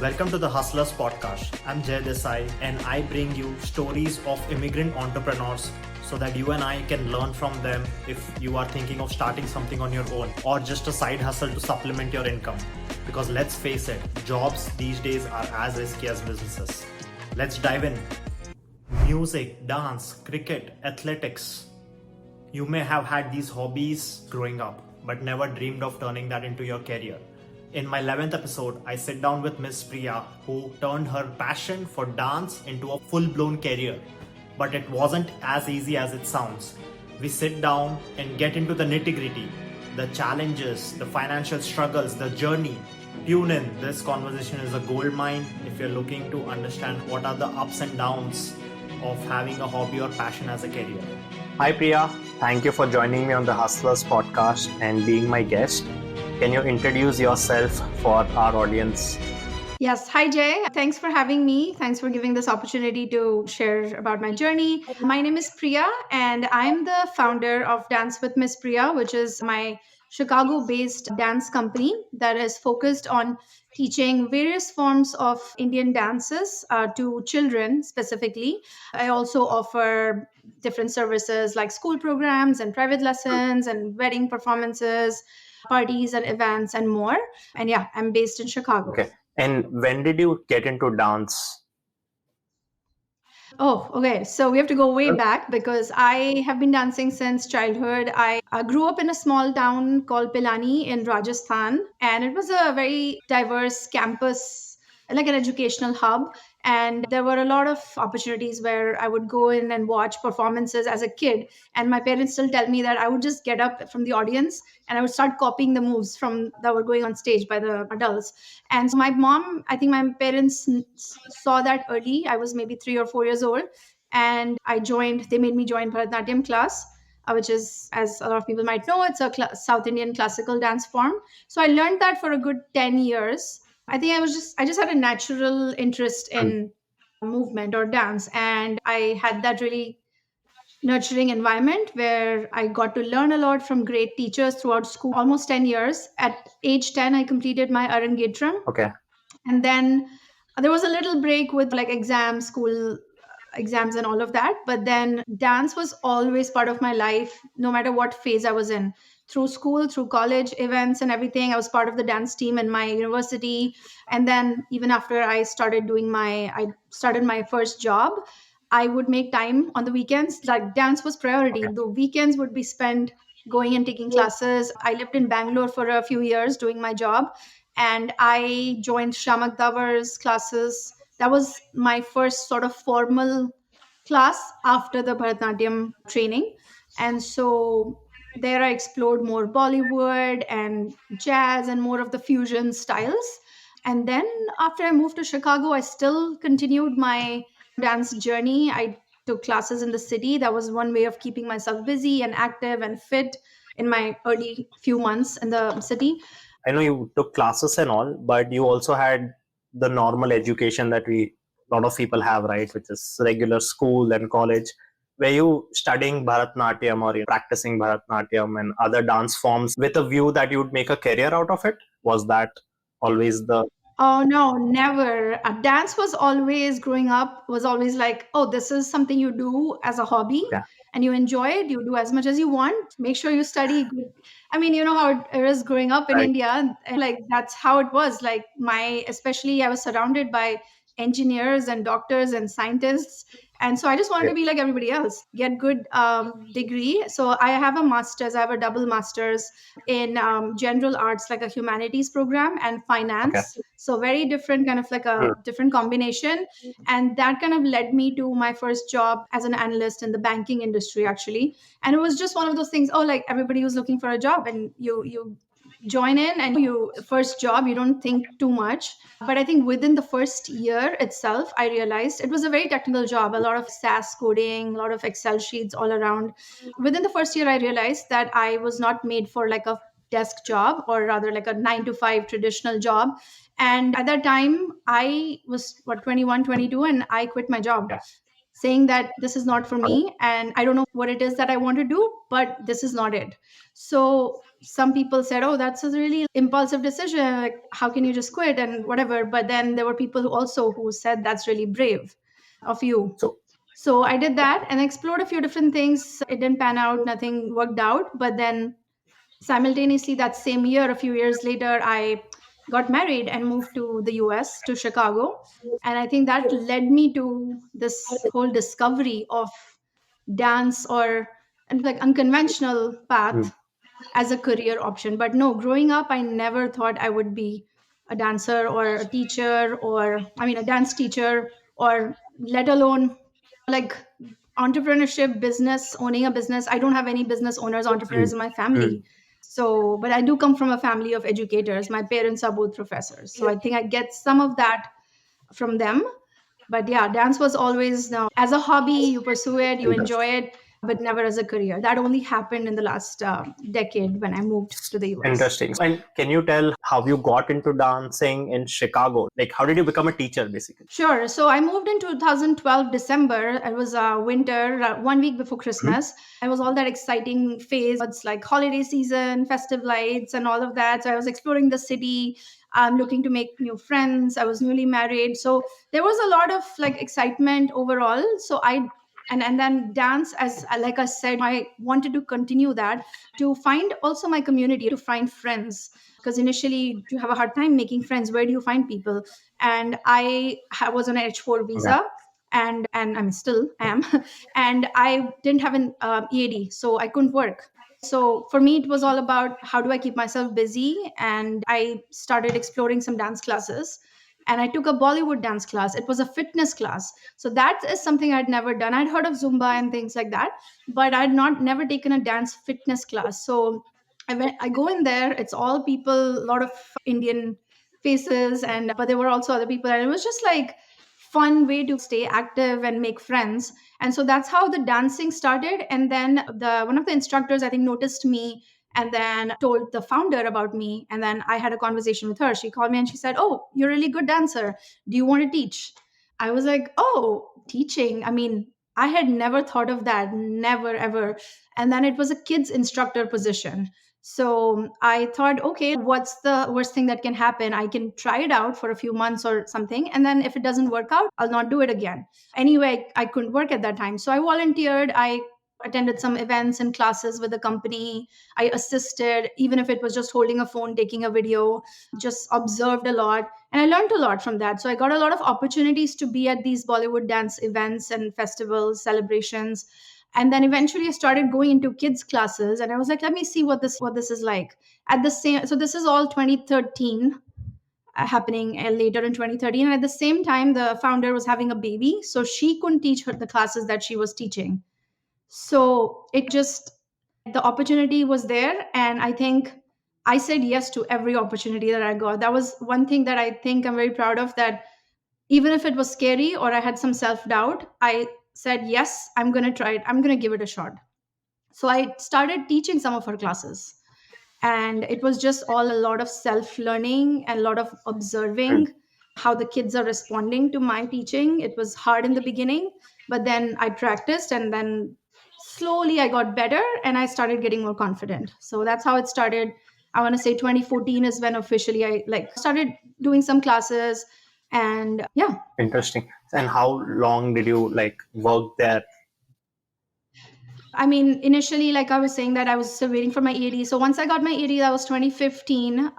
Welcome to the Hustlers podcast. I'm Desai and I bring you stories of immigrant entrepreneurs so that you and I can learn from them if you are thinking of starting something on your own or just a side hustle to supplement your income. Because let's face it, jobs these days are as risky as businesses. Let's dive in. Music, dance, cricket, athletics. You may have had these hobbies growing up, but never dreamed of turning that into your career. In my 11th episode, I sit down with Miss Priya, who turned her passion for dance into a full-blown career. But it wasn't as easy as it sounds. We sit down and get into the nitty-gritty, the challenges, the financial struggles, the journey. Tune in. This conversation is a goldmine if you're looking to understand what are the ups and downs of having a hobby or passion as a career. Hi Priya, thank you for joining me on the Hustlers podcast and being my guest. Can you introduce yourself for our audience? Yes. Hi, Jay. Thanks for having me. Thanks for giving this opportunity to share about my journey. My name is Priya, and I'm the founder of Dance with Miss Priya, which is my Chicago-based dance company that is focused on teaching various forms of Indian dances to children specifically. I also offer different services like school programs and private lessons and wedding performances, parties and events and more. And yeah, I'm based in Chicago. Okay. And when did you get into dance? Oh, okay. So we have to go way back because I have been dancing since childhood. I grew up in a small town called Pilani in Rajasthan, and it was a very diverse campus, like an educational hub. And there were a lot of opportunities where I would go in and watch performances as a kid. And my parents still tell me that I would just get up from the audience and I would start copying the moves from that were going on stage by the adults. And so my mom, I think my parents saw that early. I was maybe 3 or 4 years old. And they made me join Bharatanatyam class, which is, as a lot of people might know, it's a South Indian classical dance form. So I learned that for a good 10 years. I think I just had a natural interest in movement or dance. And I had that really nurturing environment where I got to learn a lot from great teachers throughout school, almost 10 years. At age 10, I completed my Arangetram. Okay. And then there was a little break with like exams, school exams and all of that. But then dance was always part of my life, no matter what phase I was in. Through school, through college events and everything, I was part of the dance team in my university. And then even after I started my first job, I would make time on the weekends. Like dance was priority. Okay. The weekends would be spent going and taking classes. I lived in Bangalore for a few years doing my job. And I joined Shamak Davar's classes. That was my first sort of formal class after the Bharatanatyam training. And so there I explored more Bollywood and jazz and more of the fusion styles. And then after I moved to Chicago, I still continued my dance journey. I took classes in the city. That was one way of keeping myself busy and active and fit in my early few months in the city. I know you took classes and all, but you also had the normal education that a lot of people have, right? Which is regular school and college. Were you studying Bharatanatyam or practicing Bharatanatyam and other dance forms with a view that you would make a career out of it? Was that always the... Oh no, never. Dance was always growing up was always like, oh, this is something you do as a hobby and you enjoy it. You do as much as you want. Make sure you study good. I mean, you know how it is growing up in India, and like that's how it was. Like especially I was surrounded by engineers and doctors and scientists. And so I just wanted to be like everybody else, get good degree. So I have a double master's in general arts, like a humanities program and finance. Okay. So very different, kind of like a different combination. And that kind of led me to my first job as an analyst in the banking industry, actually. And it was just one of those things, like everybody was looking for a job and you join in and first job, you don't think too much. But I think within the first year itself, I realized it was a very technical job, a lot of SAS coding, a lot of Excel sheets all around. Within the first year, I realized that I was not made for like a desk job, or rather like a 9 to 5 traditional job. And at that time, I was 21, 22, and I quit my job. Saying that this is not for me and I don't know what it is that I want to do, but this is not it. So some people said, oh, that's a really impulsive decision. Like, how can you just quit and whatever? But then there were people who said, that's really brave of you. So So I did that and explored a few different things. It didn't pan out, nothing worked out. But then simultaneously, that same year, a few years later, I got married and moved to the US, to Chicago. And I think that led me to this whole discovery of dance or and like unconventional mm, path as a career option. But no, growing up, I never thought I would be a dancer or a teacher, or I mean, a dance teacher, or let alone like entrepreneurship, business, owning a business. I don't have any business owners, entrepreneurs mm, in my mm. family. So, but I do come from a family of educators. My parents are both professors. So I think I get some of that from them. But yeah, dance was always now as a hobby, you pursue it, you enjoy Interesting. it, but never as a career. That only happened in the last decade when I moved to the US. Interesting. And can you tell how you got into dancing in Chicago? Like, how did you become a teacher, basically? Sure. So I moved in 2012 December. It was winter, 1 week before Mhm. Christmas. It was all that exciting phase. It's like holiday season, festive lights, and all of that. So I was exploring the city. I'm looking to make new friends. I was newly married, so there was a lot of like excitement overall. So I and then dance, as like I said, I wanted to continue that, to find also my community, to find friends, because initially you have a hard time making friends. Where do you find people? And was on an H4 Okay. visa, and I'm still am, and I didn't have an EAD, so I couldn't work. So for me, it was all about how do I keep myself busy, and I started exploring some dance classes. And I took a Bollywood dance class. It was a fitness class. So that is something I'd never done. I'd heard of Zumba and things like that, but I'd not never taken a dance fitness class. So I go in there. It's all people, a lot of Indian faces, and but there were also other people, and it was just like fun way to stay active and make friends. And so that's how the dancing started. And then the one of the instructors, I think, noticed me and then told the founder about me. And then I had a conversation with her. She called me and she said, oh, you're a really good dancer, do you want to teach? I was like, oh, teaching, I mean, I had never thought of that, never ever. And then it was a kids instructor position. So I thought, okay, what's the worst thing that can happen? I can try it out for a few months or something. And then if it doesn't work out, I'll not do it again. Anyway, I couldn't work at that time. So I volunteered. I attended some events and classes with the company. I assisted, even if it was just holding a phone, taking a video, just observed a lot. And I learned a lot from that. So I got a lot of opportunities to be at these Bollywood dance events and festivals, celebrations. And then eventually I started going into kids classes, and I was like, let me see what this is like. At the same, so this is all 2013, happening later in 2013. And at the same time, the founder was having a baby, so she couldn't teach her the classes that she was teaching. So it just, the opportunity was there, and I think I said yes to every opportunity that I got. That was one thing that I think I'm very proud of, that even if it was scary or I had some self doubt, I said, yes, I'm going to try it. I'm going to give it a shot. So I started teaching some of her classes. And it was just all a lot of self learning and a lot of Mm. observing how the kids are responding to my teaching. It was hard in the beginning, but then I practiced, and then slowly I got better and I started getting more confident. So that's how it started. I want to say 2014 is when officially I like started doing some classes. And yeah. Interesting. And how long did you like work there? I mean, initially, like I was saying, that I was still waiting for my EAD. So once I got my EAD, that was 2015.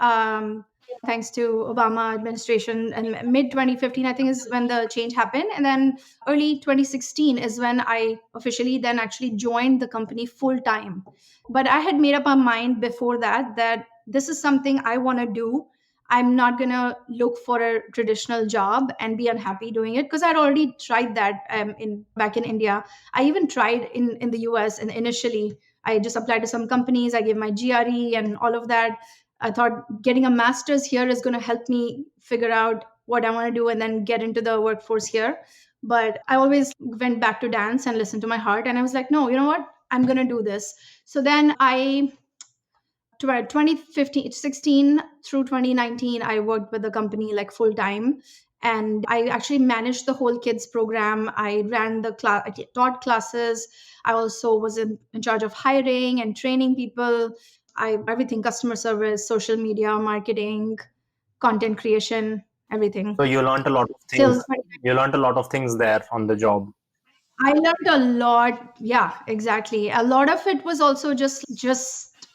Thanks to Obama administration, and mid 2015, I think, is when the change happened. And then early 2016 is when I officially then actually joined the company full time. But I had made up my mind before that, that this is something I want to do. I'm not going to look for a traditional job and be unhappy doing it, because I'd already tried that in back in India. I even tried in the US, and initially I just applied to some companies. I gave my GRE and all of that. I thought getting a master's here is going to help me figure out what I want to do and then get into the workforce here. But I always went back to dance and listened to my heart. And I was like, no, you know what? I'm going to do this. So then 2015 16 through 2019, I worked with the company like full time, and I actually managed the whole kids program. I ran the class, I taught classes. I also was in charge of hiring and training people. Everything, customer service, social media, marketing, content creation, everything. So you learned a lot of Sales. things. You learned a lot of things there on the job. I learned a lot. Yeah, exactly. A lot of it was also just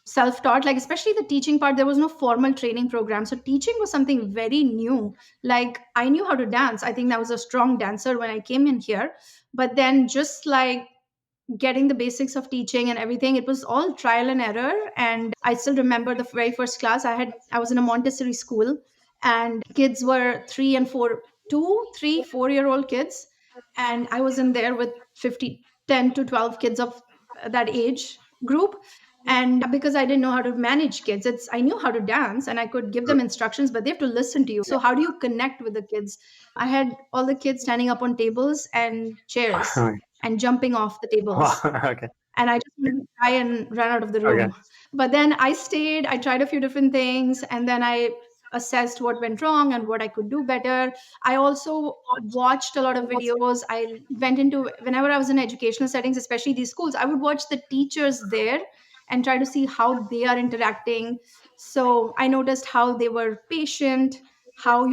self-taught, like especially the teaching part. There was no formal training program. So teaching was something very new. Like I knew how to dance. I think I was a strong dancer when I came in here. But then just like getting the basics of teaching and everything, it was all trial and error. And I still remember the very first class I was in a Montessori school, and kids were 3 and 4, 2, 3, 4 year old kids, and I was in there with 50, 10 to 12 kids of that age group. And because I didn't know how to manage kids, I knew how to dance and I could give them instructions, but they have to listen to you. So how do you connect with the kids? I had all the kids standing up on tables and chairs and jumping off the Wow. tables. Okay. And I just wanted to try and run out of the Okay. room. But then I stayed, I tried a few different things, and then I assessed what went wrong and what I could do better. I also watched a lot of videos. I went into, whenever I was in educational settings, especially these schools, I would watch the teachers there and try to see how they are interacting. So I noticed how they were patient, how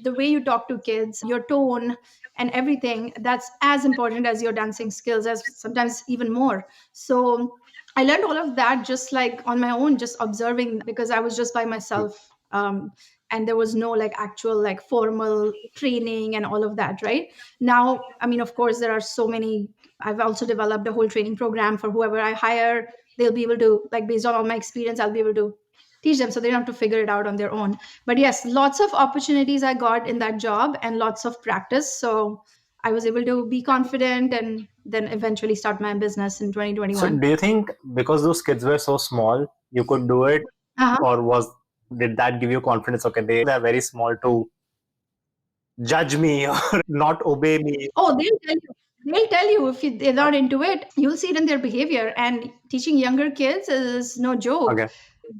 the way you talk to kids, your tone, and everything, that's as important as your dancing skills, as sometimes even more. So I learned all of that just like on my own, just observing, because I was just by myself. And there was no like actual like formal training and all of that. Right now, I mean, of course there are so many. I've also developed a whole training program for whoever I hire. They'll be able to, like, based on all my experience, I'll be able to teach them, so they don't have to figure it out on their own. But yes, lots of opportunities I got in that job and lots of practice. So I was able to be confident and then eventually start my business in So 2021. do you think because those kids were so small, you could do it, Uh-huh. or did that give you confidence? Okay, they're very small to judge me or not obey me. Oh, they'll tell you. They'll tell you if they're not into it. You'll see it in their behavior. And teaching younger kids is no joke. Okay.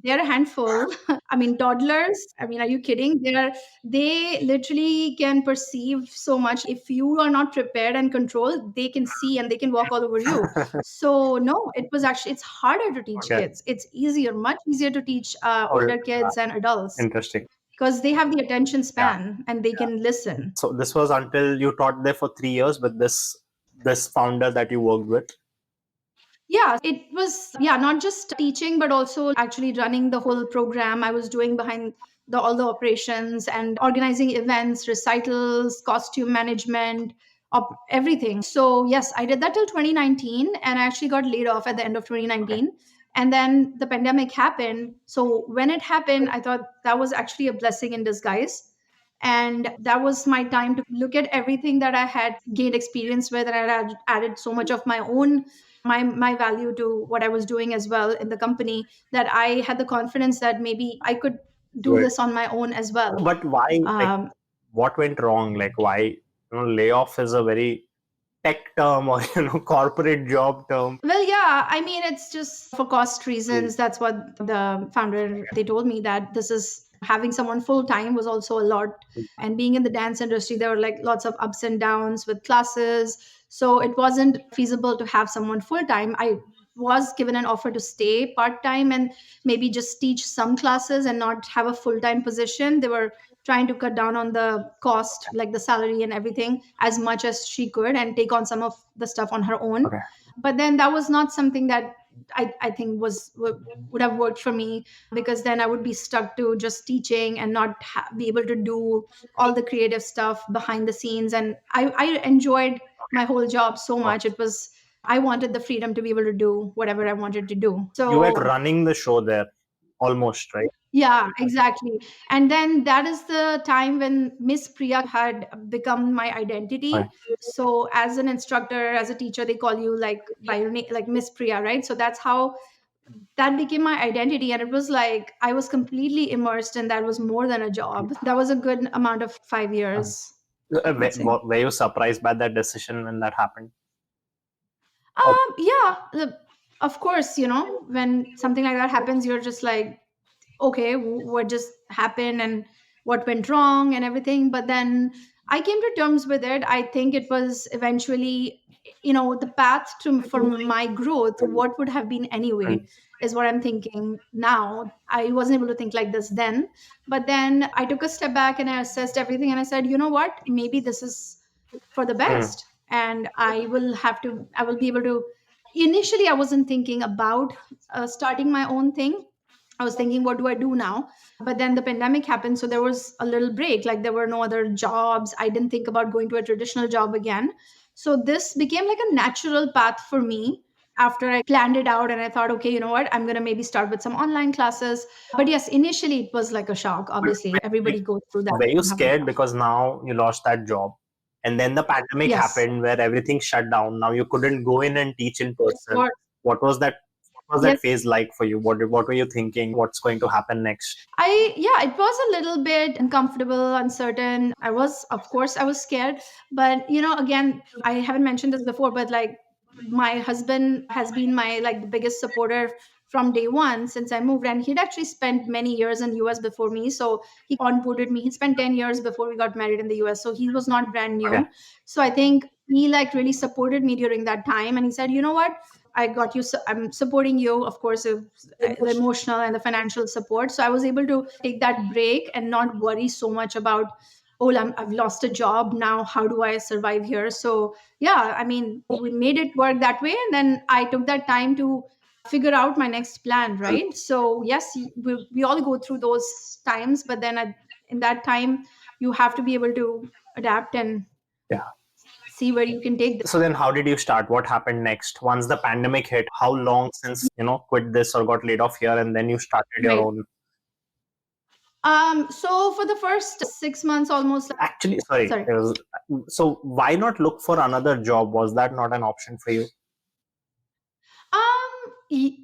They're a handful. I mean, toddlers. I mean, are you kidding? They literally can perceive so much. If you are not prepared and controlled, they can see and they can walk all over you. So no, it's harder to teach Okay. kids. It's easier, much easier to teach Or older kids and adults, interesting. because they have the attention span and they can listen. So this was until you taught there for 3 years with this founder that you worked with. Yeah, it was, yeah, not just teaching, but also actually running the whole program. I was doing behind all the operations and organizing events, recitals, costume management, everything. So yes, I did that till 2019, and I actually got laid off at the end of 2019. And then the pandemic happened. So when it happened, I thought that was actually a blessing in disguise. And that was my time to look at everything that I had gained experience with, and I had added so much of my own, my value to what I was doing as well in the company, that I had the confidence that maybe I could do Right. this on my own as well. But why? What went wrong? Like why? Layoff is a very tech term or corporate job term. Well, yeah, I mean, it's just for cost reasons. That's what the founder, they told me, that this is having someone full time was also a lot. And being in the dance industry, there were like lots of ups and downs with classes. So it wasn't feasible to have someone full time. I was given an offer to stay part time and maybe just teach some classes and not have a full time position. They were trying to cut down on the cost, like the salary and everything, as much as she could and take on some of the stuff on her own. Okay. But then that was not something that I think would have worked for me, because then I would be stuck to just teaching and not be able to do all the creative stuff behind the scenes. And I enjoyed my whole job so much. I wanted the freedom to be able to do whatever I wanted to do. So You were running the show there almost, right? yeah, exactly. And then that is the time when Miss Priya had become my identity. Right. So as an instructor, as a teacher, they call you like by your name, like Miss Priya, right? So that's how that became my identity. And it was like I was completely immersed, and that was more than a job. That was a good amount of 5 years. Were you surprised by that decision when that happened? Yeah, of course, when something like that happens, you're just like, okay, what just happened and what went wrong and everything. But then I came to terms with it. I think it was eventually, the path to for my growth, what would have been anyway, Mm, is what I'm thinking now. I wasn't able to think like this then. But then I took a step back and I assessed everything and I said, you know what? Maybe this is for the mm, best. And I will be able to. Initially, I wasn't thinking about starting my own thing. I was thinking, what do I do now? But then the pandemic happened, so there was a little break. Like there were no other jobs. I didn't think about going to a traditional job again. So this became like a natural path for me after I planned it out and I thought, okay, you know what? I'm going to maybe start with some online classes. But yes, initially it was like a shock. Obviously, everybody goes through that. were you scared because now you lost that job? And then the pandemic Yes, happened where everything shut down. Now you couldn't go in and teach in of person. course. What was that? What was Yes. that phase like for you? What were you thinking? What's going to happen next? Yeah, it was a little bit uncomfortable, uncertain. Of course, I was scared. But, again, I haven't mentioned this before, but like my husband has been my like the biggest supporter from day one since I moved. And he'd actually spent many years in US before me. So he onboarded me. He spent 10 years before we got married in the US. So he was not brand Okay. new. So I think he like really supported me during that time. And he said, you know what? I got you. I'm supporting you, of course, the emotional and the financial support. So I was able to take that break and not worry so much about, oh, I've lost a job now. How do I survive here? So yeah, I mean, we made it work that way, and then I took that time to figure out my next plan. Right. So yes, we all go through those times, but then in that time, you have to be able to adapt and Yeah. see where you can take this. So then how did you start? What happened next? Once the pandemic hit, how long since, quit this or got laid off here and then you started your Right. own? So for the first 6 months, almost. Actually, sorry. Sorry. So why not look for another job? Was that not an option for you? Y-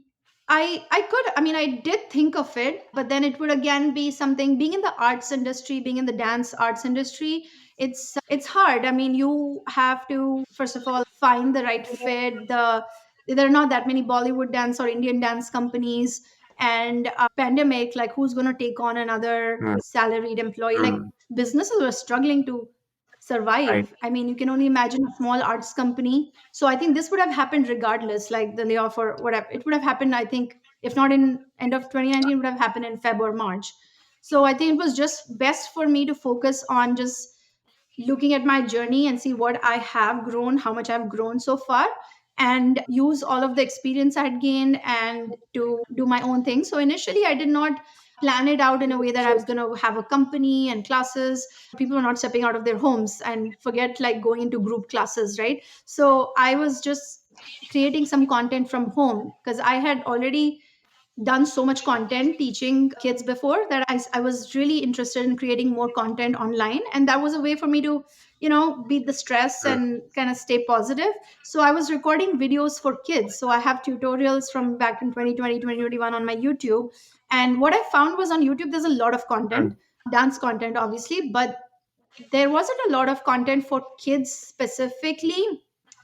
I could, I mean, I did think of it, but then it would again be something. Being in the arts industry, being in the dance arts industry, it's hard. I mean, you have to first of all find the right fit. There are not that many Bollywood dance or Indian dance companies, and pandemic, like who's going to take on another Mm, salaried employee? Like mm, businesses were struggling to right. survive. I mean, you can only imagine a small arts company. So I think this would have happened regardless, like the layoff or whatever. It would have happened, I think, if not in end of 2019, it would have happened in Feb or March. So I think it was just best for me to focus on just looking at my journey and see what I have grown, how much I've grown so far, and use all of the experience I had gained and to do my own thing. So initially, I did not plan it out in a way that I was going to have a company and classes. People are not stepping out of their homes and forget like going into group classes, right? So I was just creating some content from home because I had already done so much content teaching kids before that I was really interested in creating more content online, and that was a way for me to beat the stress Mm, and kind of stay positive. So I was recording videos for kids. So I have tutorials from back in 2020, 2021 on my YouTube. And what I found was on YouTube there's a lot of content, mm, dance content obviously, but there wasn't a lot of content for kids specifically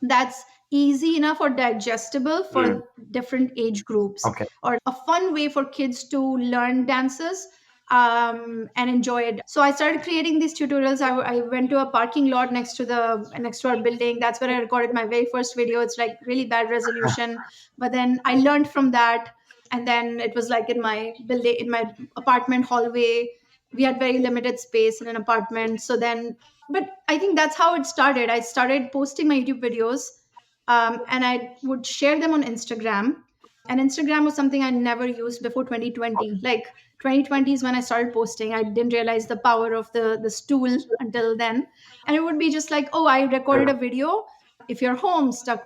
that's easy enough or digestible mm. for different age groups, Okay. or a fun way for kids to learn dances and enjoy it. So I started creating these tutorials. I went to a parking lot next to our building. That's where I recorded my very first video. It's like really bad resolution, but then I learned from that. And then it was like in my building, in my apartment hallway. We had very limited space in an apartment. So then, but I think that's how it started. I started posting my YouTube videos, and I would share them on Instagram. And Instagram was something I never used before 2020. Like 2020 is when I started posting. I didn't realize the power of the stool until then. And it would be just like, oh, I recorded Mm, a video. If you're home, stuck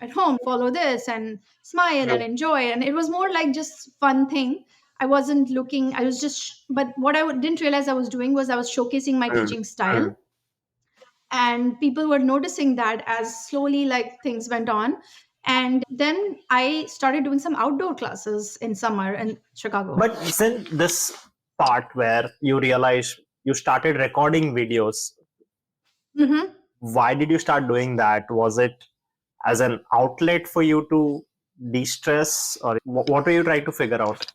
at home, follow this and smile and mm, enjoy. And it was more like just fun thing. I wasn't looking, I was just, but what didn't realize I was doing was I was showcasing my mm, teaching style. mm. And people were noticing that as slowly like things went on. And then I started doing some outdoor classes in summer in Chicago. But since this part where you realized you started recording videos, Hmm. why did you start doing that? Was it as an outlet for you to de-stress, or what were you trying to figure out?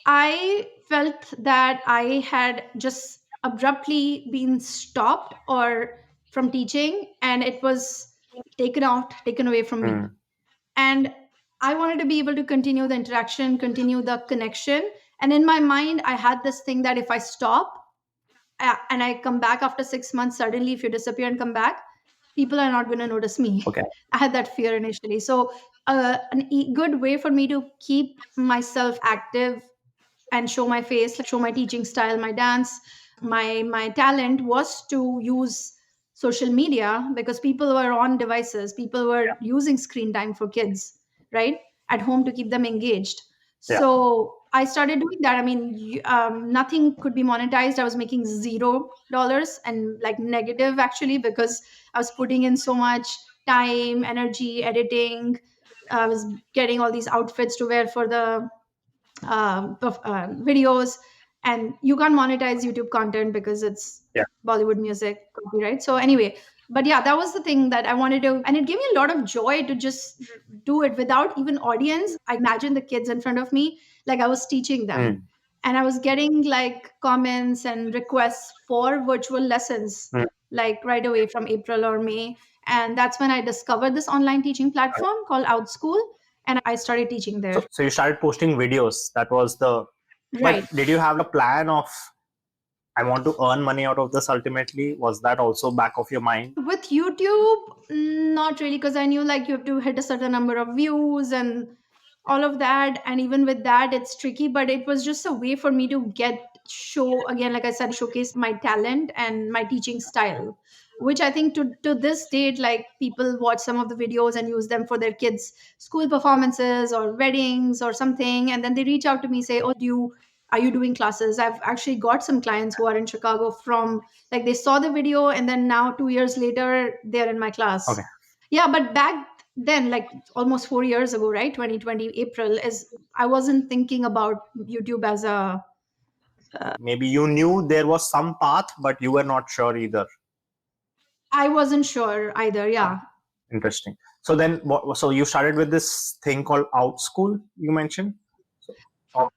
I felt that I had just abruptly been stopped or from teaching, and it was taken away from me. Mm. And I wanted to be able to continue the interaction, continue the connection. And in my mind, I had this thing that if I stop and I come back after 6 months, suddenly, if you disappear and come back, people are not going to notice me. Okay. I had that fear initially. So, good way for me to keep myself active and show my face, like show my teaching style, my dance, my talent, was to use social media, because people were on devices, people were using screen time for kids, right, at home, to keep them engaged. Yeah. So I started doing that. I mean, nothing could be monetized. I was making $0 and like negative, actually, because I was putting in so much time, energy, editing. I was getting all these outfits to wear for the videos, and you can't monetize YouTube content because it's Yeah. Bollywood music copyright. So anyway, but yeah, that was the thing that I wanted to, and it gave me a lot of joy to just do it without even audience. I imagined the kids in front of me like I was teaching them. Mm. And I was getting like comments and requests for virtual lessons, Mm. like right away from April or May. And that's when I discovered this online teaching platform called OutSchool, and I started teaching there. So you started posting videos. That was the. Right. But did you have a plan of, I want to earn money out of this ultimately? Was that also back of your mind? With YouTube, not really, because I knew like you have to hit a certain number of views and all of that. And even with that, it's tricky, but it was just a way for me to again, like I said, showcase my talent and my teaching style, which I think to this date, like people watch some of the videos and use them for their kids' school performances or weddings or something. And then they reach out to me, say, oh, are you doing classes? I've actually got some clients who are in Chicago from, like, they saw the video and then now 2 years later they're in my class. Okay. Yeah, but back then, like almost 4 years ago, right, 2020 April, I wasn't thinking about YouTube as a Maybe you knew there was some path, but you were not sure either. I wasn't sure either. Yeah. Interesting. So then, so you started with this thing called OutSchool, you mentioned?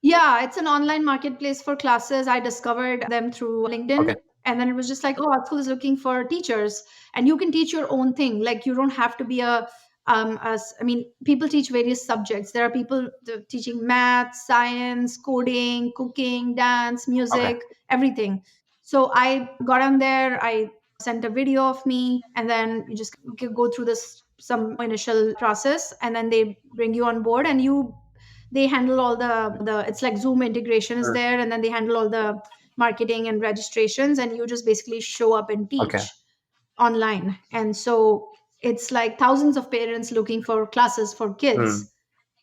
Yeah, it's an online marketplace for classes. I discovered them through LinkedIn. Okay. And then it was just like, oh, our school is looking for teachers, and you can teach your own thing. Like, you don't have to be I mean, people teach various subjects. There are people teaching math, science, coding, cooking, dance, music, everything. So I got on there. I sent a video of me, and then you just go through some initial process, and then they bring you on board, and they handle all the it's like Zoom integration is there, and then they handle all the marketing and registrations, and you just basically show up and teach online. And so it's like thousands of parents looking for classes for kids,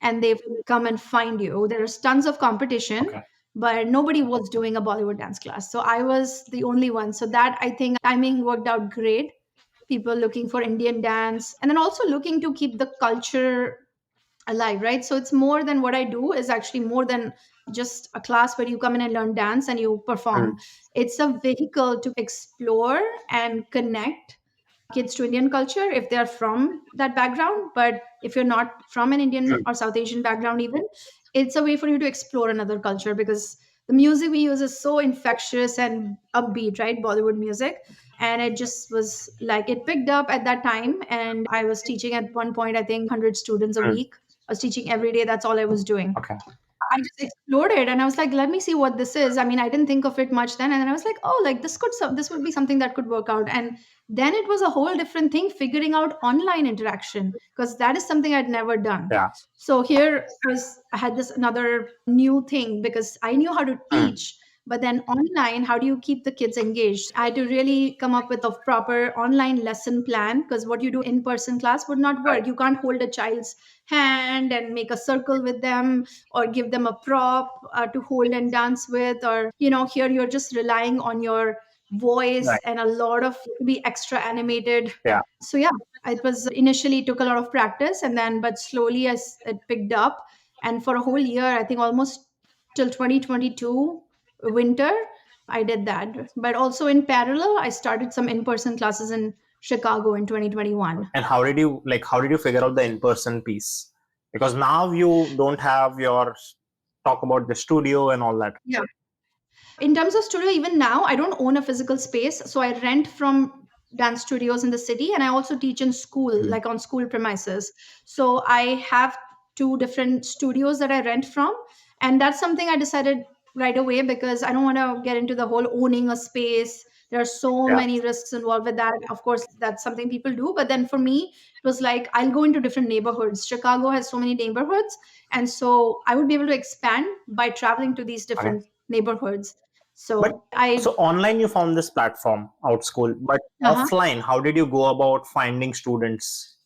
and they come and find you. There's tons of competition, but nobody was doing a Bollywood dance class, so I was the only one. So that, I think, timing worked out great. People looking for Indian dance, and then also looking to keep the culture alive, right? So it's more than what I do, is actually more than just a class where you come in and learn dance and you perform. It's a vehicle to explore and connect kids to Indian culture if they're from that background. But if you're not from an Indian or South Asian background even, it's a way for you to explore another culture, because the music we use is so infectious and upbeat, right? Bollywood music. And it just was like, it picked up at that time. And I was teaching at one point, I think 100 students a week. I was teaching every day. That's all I was doing. I just explored it, and I was like, let me see what this is. I mean, I didn't think of it much then. And then I was like, oh, like this would be something that could work out. And then it was a whole different thing, figuring out online interaction, because that is something I'd never done. Yeah. So here I had this another new thing, because I knew how to teach, but then online, how do you keep the kids engaged? I had to really come up with a proper online lesson plan, because what you do in person class would not work. You can't hold a child's hand and make a circle with them, or give them a prop to hold and dance with, or here you're just relying on your voice, and a lot of be extra animated. So yeah, it was initially took a lot of practice, and then but slowly as it picked up, and for a whole year, I think almost till 2022 winter, I did that. But also in parallel, I started some in-person classes in Chicago in 2021. And how did you figure out the in-person piece? Because now you don't have your talk about the studio and all that. Yeah. In terms of studio, even now, I don't own a physical space. So I rent from dance studios in the city, and I also teach in school, Mm. like on school premises. So I have two different studios that I rent from. And that's something I decided right away because I don't want to get into the whole owning a space. There are so Yeah. many risks involved with that. Of course, that's something people do. But then for me, it was like I'll go into different neighborhoods. Chicago has so many neighborhoods. And so I would be able to expand by traveling to these Okay. different neighborhoods. But So I so online you found this platform, Outschool, but uh-huh. offline, how did you go about finding students?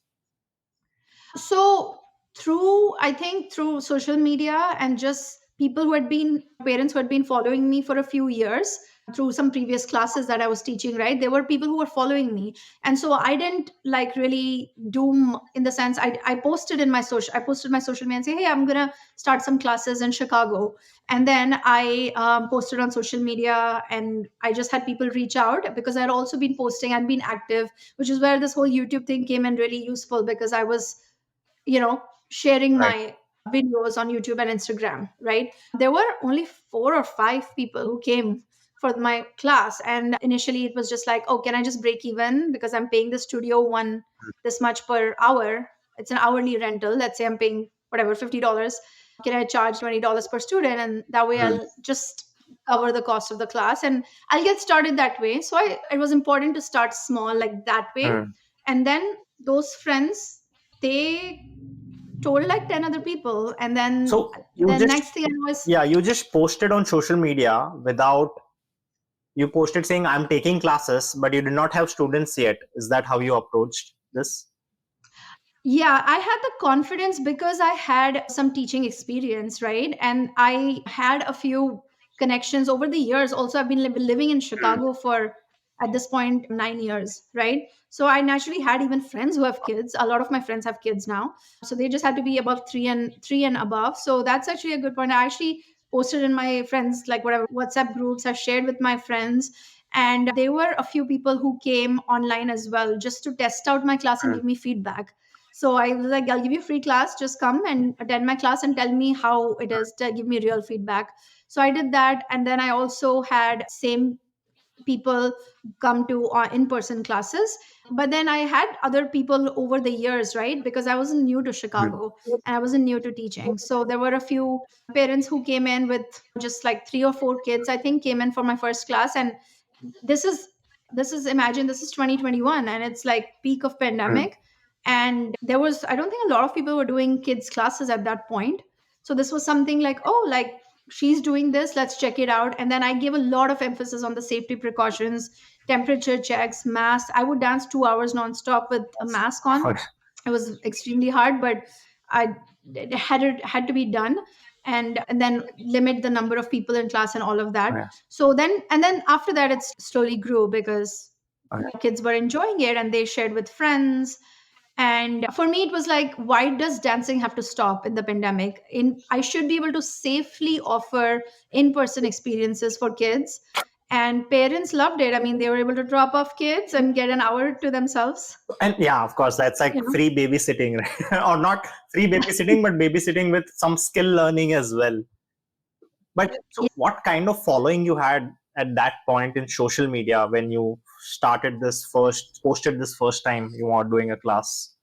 So through, I think through social media and just people who had been parents who had been following me for a few years through some previous classes that I was teaching, right? There were people who were following me. And so I didn't like really doom in the sense I posted in my social, I posted my social media and say, hey, I'm going to start some classes in Chicago. And then I posted on social media and I just had people reach out because I'd also been posting and been active, which is where this whole YouTube thing came in really useful because I was sharing Right. my videos on YouTube and Instagram, right? There were only 4 or 5 people who came for my class. And initially it was just like, oh, can I just break even? Because I'm paying the studio one this much per hour. It's an hourly rental. Let's say I'm paying whatever, $50. Can I charge $20 per student? And that way Mm. I'll just cover the cost of the class and I'll get started that way. So it was important to start small like that way. Mm. And then those friends, they told like 10 other people, and then So you the just, next thing I was, yeah, you just posted on social media without, you posted saying I'm taking classes, but you did not have students yet. Is that how you approached this? yeah, I had the confidence because I had some teaching experience, right? And I had a few connections over the years. Also, I've been living in Mm. Chicago for at this point 9 years, right? So I naturally had even friends who have kids. A lot of my friends have kids now, so they just had to be above three and above. So that's actually a good point. I actually posted in my friends, like whatever WhatsApp groups, I shared with my friends. And there were a few people who came online as well just to test out my class and Mm. give me feedback. So I was like, I'll give you a free class. Just come and attend my class and tell me how it is, to give me real feedback. So I did that. And then I also had same people come to in-person classes. But then I had other people over the years, right? Because I wasn't new to Mm. Chicago and I wasn't new to teaching. So there were a few parents who came in with just like 3 or 4 kids, I think, came in for my first class. And this is imagine this is 2021 and it's like peak of Mm. pandemic. And there was, I don't think a lot of people were doing kids classes at that point. So this was something like, oh, like she's doing this, let's check it out. And then I gave a lot of emphasis on the safety precautions, temperature checks, mask. I would dance 2 hours nonstop with a mask on. Okay. It was extremely hard, but I it had to be done. And then limit the number of people in class and all of that. Okay. So then after that it slowly grew because Okay. kids were enjoying it and they shared with friends. And for me it was like, why does dancing have to stop in the pandemic? I should be able to safely offer in-person experiences for kids. And parents loved it. I mean, they were able to drop off kids and get an hour to themselves, And yeah, of course, that's like you know. free babysitting, right? Or not free babysitting, but babysitting with some skill learning as well. But so, what kind of following you had at that point in social media when you posted this first time you are doing a class?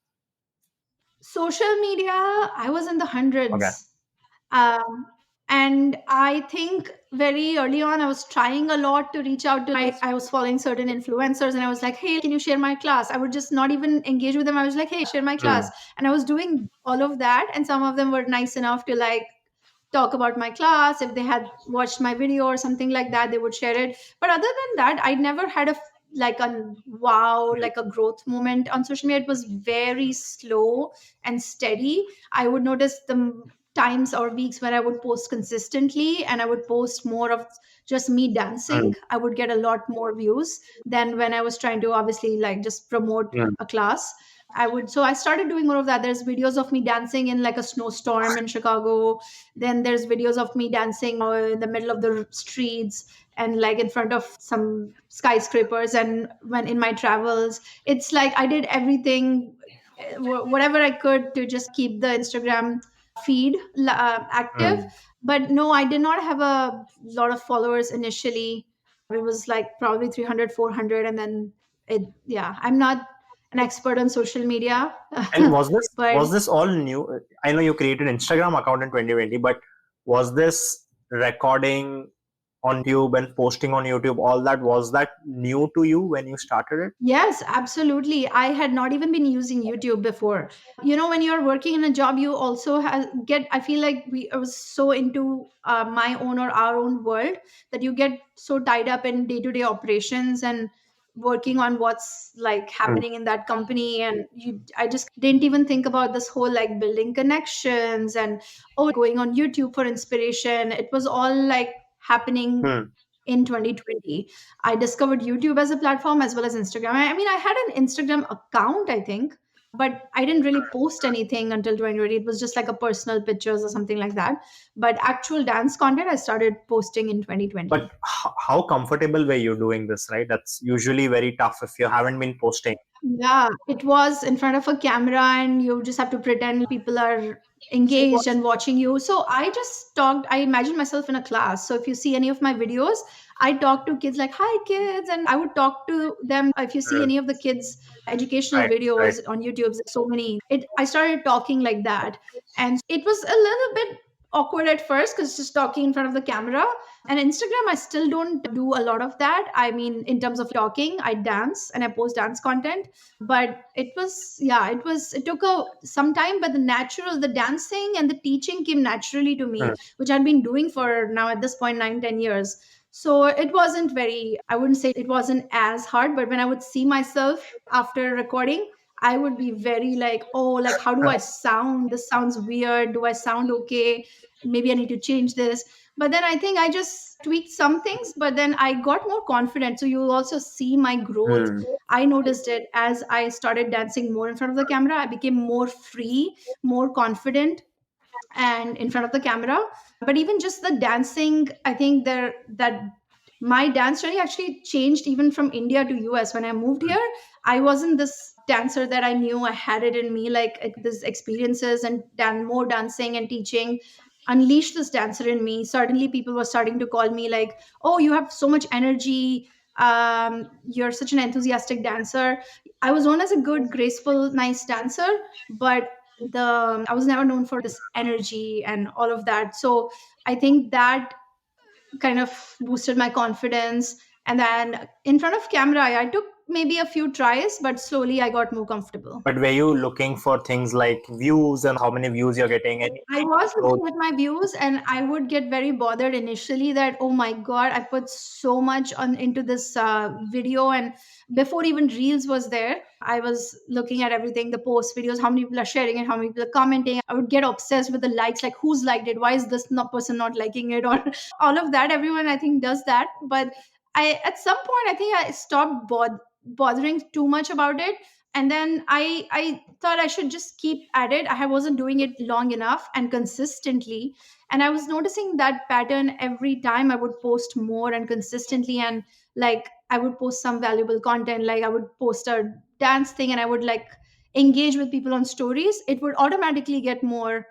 Social media, I was in the Okay. hundreds. Um, and I think very early on, I was trying a lot to reach out to, I was following certain influencers and I was like, hey, can you share my class? I would just not even engage with them. I was like, hey, share my Mm. class. And I was doing all of that. And some of them were nice enough to like talk about my class. If they had watched my video or something like that, they would share it. But other than that, I never had like a wow, like a growth moment on social media. It was very slow and steady. I would notice the times or weeks when I would post consistently and I would post more of just me dancing, Mm. I would get a lot more views than when I was trying to obviously like just promote Mm. a class. So I started doing more of that. There's videos of me dancing in like a snowstorm in Chicago. Then there's videos of me dancing in the middle of the streets and like in front of some skyscrapers. And when in my travels, it's like I did everything, whatever I could to just keep the Instagram feed active. Hmm. But no, I did not have a lot of followers initially. It was like probably 300, 400, and then yeah, I'm not an expert on social media. And was this But was this all new? I know you created Instagram account in 2020, but was this recording on YouTube and posting on YouTube, all that, was that new to you when you started it? yes, absolutely. I had not even been using YouTube before. When you're working in a job, you also I feel like I was so into my own or our own world that you get so tied up in day to day operations and working on what's like Hmm. happening in that company. And I just didn't even think about this whole like building connections and, oh, going on YouTube for inspiration. It was all like happening Hmm. in 2020. I discovered YouTube as a platform as well as Instagram. I mean, I had an Instagram account, I think, but I didn't really post anything until 2020. It was just like a personal pictures or something like that. But actual dance content I started posting in 2020. But how comfortable were you doing this, right? That's usually very tough if you haven't been posting. Yeah, it was in front of a camera and you just have to pretend people are engaged and watching you. So I imagined myself in a class. So if you see any of my videos, I talk to kids like, hi kids. And I would talk to them. If you see Hmm. any of the kids' educational Right, right. videos on YouTube, there's so many. I started talking like that. And it was a little bit awkward at first because just talking in front of the camera. And Instagram, I still don't do a lot of that. I mean, in terms of talking, I dance and I post dance content. But it took some time, but the dancing and the teaching came naturally to Hmm. me, which I've been doing for now at this point 9, 10 years. So it wasn't I wouldn't say it wasn't as hard, but when I would see myself after recording, I would be very like, oh, like, how do I sound? This sounds weird. Do I sound okay? Maybe I need to change this. But then I think I just tweaked some things, but then I got more confident. So you'll also see my growth. Hmm. I noticed it as I started dancing more in front of the camera. I became more free, more confident, and in front of the camera. But even just the dancing, I think that my dance journey actually changed even from India to US. When I moved here, I wasn't this dancer that I knew I had it in me. Like this experiences and more dancing and teaching unleashed this dancer in me. Suddenly people were starting to call me like, oh, you have so much energy, you're such an enthusiastic dancer. I was known as a good, graceful, nice dancer, but the I was never known for this energy and all of that. So I think that kind of boosted my confidence. And then in front of camera, I took maybe a few tries, but slowly I got more comfortable. But were you looking for things like views and how many views you're getting? Any I was looking at my views and I would get very bothered initially that, oh my God, I put so much into this video. And before even Reels was there, I was looking at everything, the post videos, how many people are sharing it, how many people are commenting. I would get obsessed with the likes, like who's liked it? Why is this person not liking it? Or all of that. Everyone, I think, does that. But at some point, I think I stopped bothering too much about it. And then I thought I should just keep at it. I wasn't doing it long enough and consistently, and I was noticing that pattern every time I would post more and consistently. And like I would post some valuable content, like I would post a dance thing and I would like engage with people on stories, it would automatically get more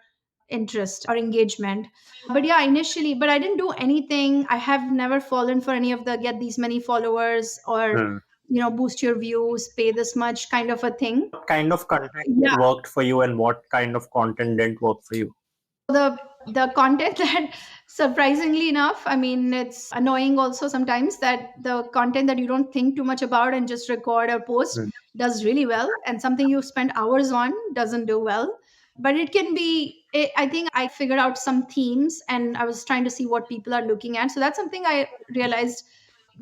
interest or engagement. But yeah, initially, but I didn't do anything. I have never fallen for any of the get these many followers or Hmm. boost your views, pay this much kind of a thing. What kind of content Yeah, worked for you and what kind of content didn't work for you? the content that, surprisingly enough, I mean, it's annoying also sometimes that the content that you don't think too much about and just record or post Hmm. does really well, and something you spend hours on doesn't do well. But it can be I think I figured out some themes and I was trying to see what people are looking at. So that's something I realized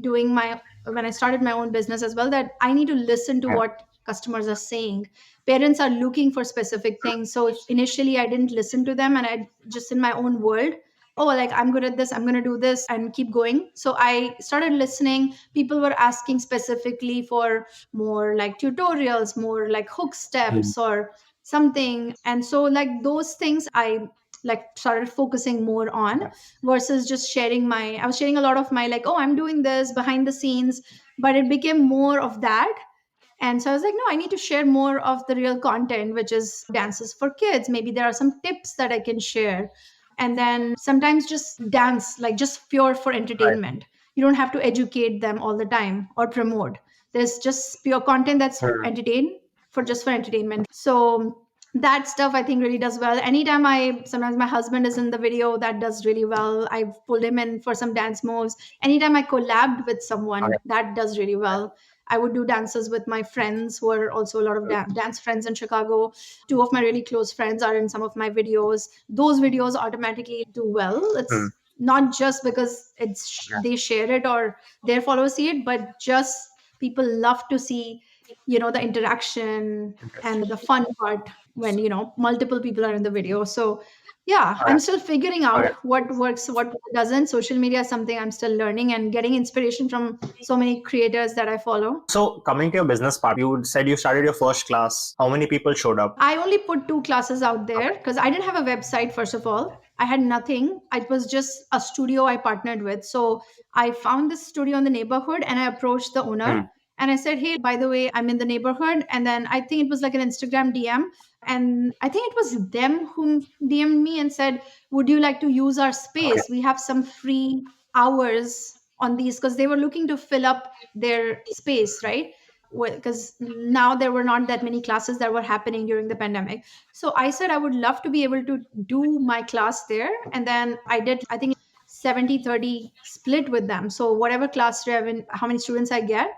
doing my when I started my own business as well, that I need to listen to Yeah. what customers are saying. Parents are looking for specific things. So initially I didn't listen to them and I just in my own world, oh, like I'm good at this, I'm going to do this and keep going. So I started listening. People were asking specifically for more like tutorials, more like hook Hmm. steps or something. And so like those things I like started focusing more on Yeah. versus just I was sharing a lot of my like, oh, I'm doing this behind the scenes, but it became more of that. And so I was like, no, I need to share more of the real content, which is dances for kids. Maybe there are some tips that I can share. And then sometimes just dance, like just pure for Right. entertainment. You don't have to educate them all the time or promote. There's just pure content that's Hmm. entertained for just for entertainment. So that stuff I think really does well. Anytime sometimes my husband is in the video, that does really well. I've pulled him in for some dance moves. Anytime I collabed with someone, Okay. that does really well. I would do dances with my friends who are also a lot of dance friends in Chicago. Two of my really close friends are in some of my videos. Those videos automatically do well. Hmm. It's not just because Yeah. they share it or their followers see it, but just people love to see, the interaction Interesting. and the fun part when, multiple people are in the video. So yeah, Okay. I'm still figuring out Okay. what works, what doesn't. Social media is something I'm still learning and getting inspiration from so many creators that I follow. So coming to your business part, you said you started your first class. How many people showed up? I only put 2 classes out there Okay. because I didn't have a website, first of all. I had nothing. It was just a studio I partnered with. So I found this studio in the neighborhood and I approached the owner Hmm. and I said, hey, by the way, I'm in the neighborhood. And then I think it was like an Instagram DM. And I think it was them whom DM'd me and said, would you like to use our Okay. space? We have some free hours on these because they were looking to fill up their space, right? Because now there were not that many classes that were happening during the pandemic. So I said I would love to be able to do my class there. And then I did, I think 70-30 split with them. So whatever class revenue, how many students I get,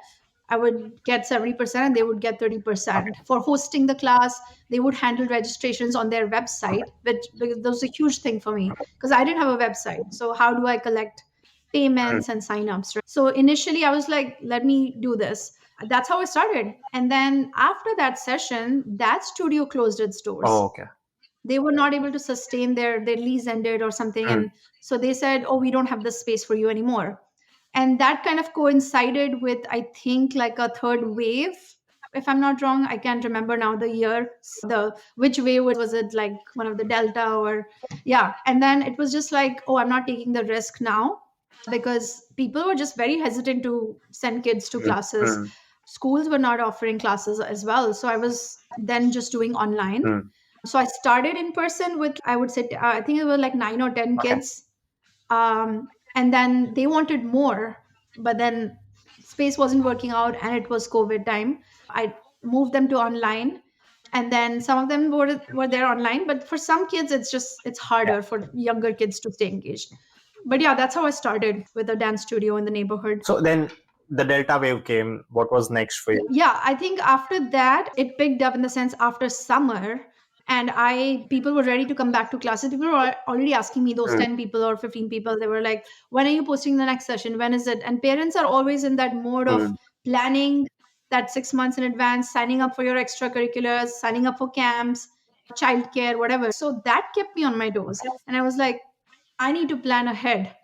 I would get 70% and they would get 30%. Okay. For hosting the class, they would handle registrations on their website, which because that was a huge thing for me because I didn't have a website. So how do I collect Hmm. payments and signups? Right? So initially I was like, let me do this. That's how I started. And then after that session, that studio closed its doors. Oh, okay. They were not able to sustain their lease ended or something. Hmm. And so they said, oh, we don't have the space for you anymore. And that kind of coincided with, I think, like a third wave, if I'm not wrong. I can't remember now the year, the which wave was it, like one of the delta or yeah. And then it was just like, oh, I'm not taking the risk now because people were just very hesitant to send kids to Hmm. classes. Hmm. Schools were not offering classes as well, so I was then just doing online. Hmm. So I started in person with, I would say, I think it was like 9 or 10 Okay. kids. And then they wanted more, but then space wasn't working out and it was COVID time. I moved them to online. And then some of them were there online, but for some kids, it's Yeah. harder for younger kids to stay engaged. But yeah, that's how I started with a dance studio in the neighborhood. So then the Delta wave came. What was next for you? Yeah, I think after that it picked up in the sense after summer, and I people were ready to come back to classes. People were already asking me, those Hmm. 10 people or 15 people, they were like, when are you posting the next session, when is it? And parents are always in that mode of Hmm. planning that 6 months in advance, signing up for your extracurriculars, signing up for camps, childcare, whatever. So that kept me on my toes, and I was like, I need to plan ahead.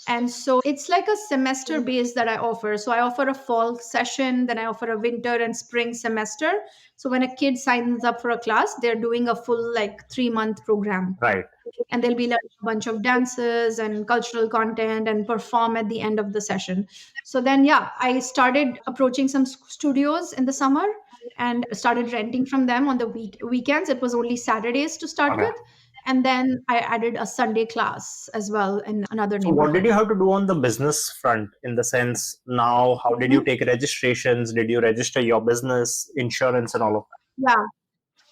And so it's like a semester base that I offer. So I offer a fall session, then I offer a winter and spring semester. So when a kid signs up for a class, they're doing a full like 3-month program. Right. And there'll be like a bunch of dances and cultural content and perform at the end of the session. So then, yeah, I started approaching some studios in the summer and started renting from them on the weekends. It was only Saturdays to start Okay. with. And then I added a Sunday class as well in another So what did neighborhood. you have to do on the business front in the sense now? How did you Mhm. take registrations? Did you register your business, insurance, and all of Yeah.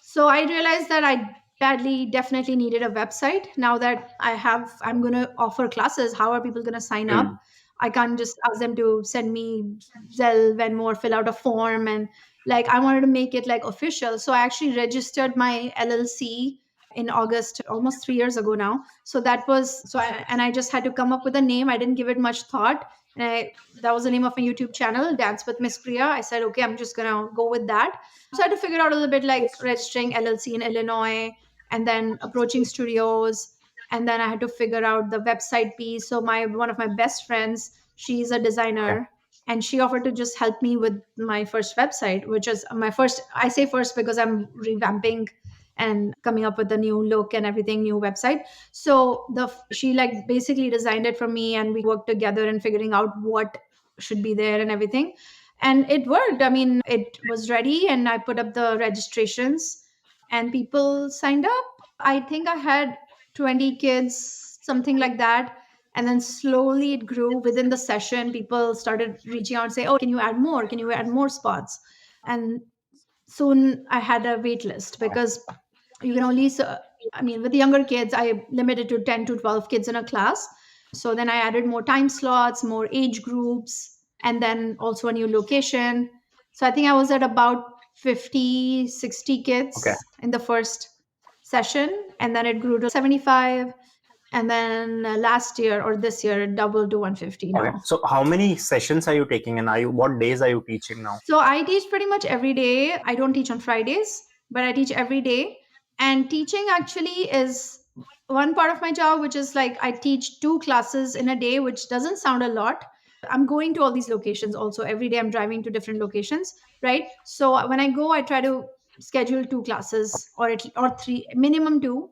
So I realized that I badly definitely needed a website. Now that I'm going to offer classes, how are people going to sign that? Hmm. up? I can't just ask them to send me Zelle, Venmo, or fill out a form. And like, I wanted to make it like official. So I actually registered my LLC in August, almost 3 years ago now. So and I just had to come up with a name. I didn't give it much thought. That was the name of my YouTube channel, Dance with Miss Priya. I said, okay, I'm just going to go with that. So I had to figure out a little bit like registering LLC in Illinois and then approaching studios. And then I had to figure out the website piece. So my one of my best friends, she's a Okay. designer, and she offered to just help me with my first website, which is my first. I say first because I'm revamping and coming up with a new look and everything, new website. So she like basically designed it for me, and we worked together in figuring out what should be there and everything. And it worked. I mean, it was ready and I put up the registrations and people signed up. I think I had 20 kids, something like that. And then slowly it grew within the session. People started reaching out and say, "Oh, can you add more? Can you add more spots?" And soon I had a wait list because you can only, I mean, with the younger kids, I limited to 10 to 12 kids in a class. So then I added more time slots, more age groups, and then also a new location. So I think I was at about 50, 60 Okay. kids in the first session, and then it grew to 75. And then last year or this year, it doubled to 150 Okay. now. So how many sessions are you taking, and what days are you teaching now? So I teach pretty much every day. I don't teach on Fridays, but I teach every day. And teaching actually is one part of my job, which is like I teach 2 classes in a day, which doesn't sound a lot. I'm going to all these locations also. Every day I'm driving to different locations, right? So when I go, I try to schedule 2 classes or three, minimum two,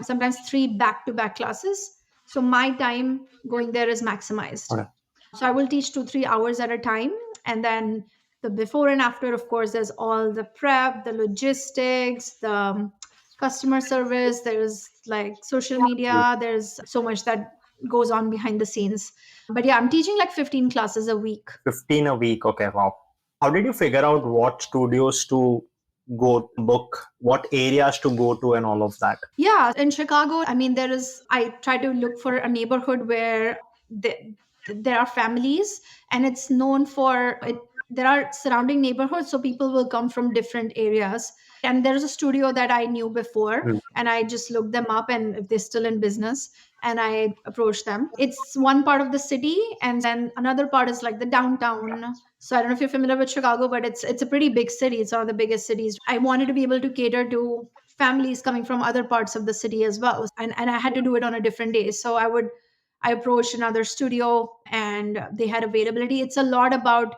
sometimes three back to back classes. So my time going there is maximized. Okay. So I will teach 2-3 hours at a time. And then the before and after, of course, there's all the prep, the logistics, the customer service, there's like social media, there's so much that goes on behind the scenes. But yeah, I'm teaching like 15 classes a week. 15 a week. Okay, wow. How did you figure out what studios to go book, what areas to go to, and all of that? Yeah, in Chicago, I mean, I try to look for a neighborhood where there are families and it's known for it. There are surrounding neighborhoods, so people will come from different areas. And there's a studio that I knew before, and I just looked them up and if they're still in business, and I approached them. It's one part of the city, and then another part is like the downtown. So I don't know if you're familiar with Chicago, but it's a pretty big city. It's one of the biggest cities. I wanted to be able to cater to families coming from other parts of the city as well. And I had to do it on a different day. So I approached another studio and they had availability. It's a lot about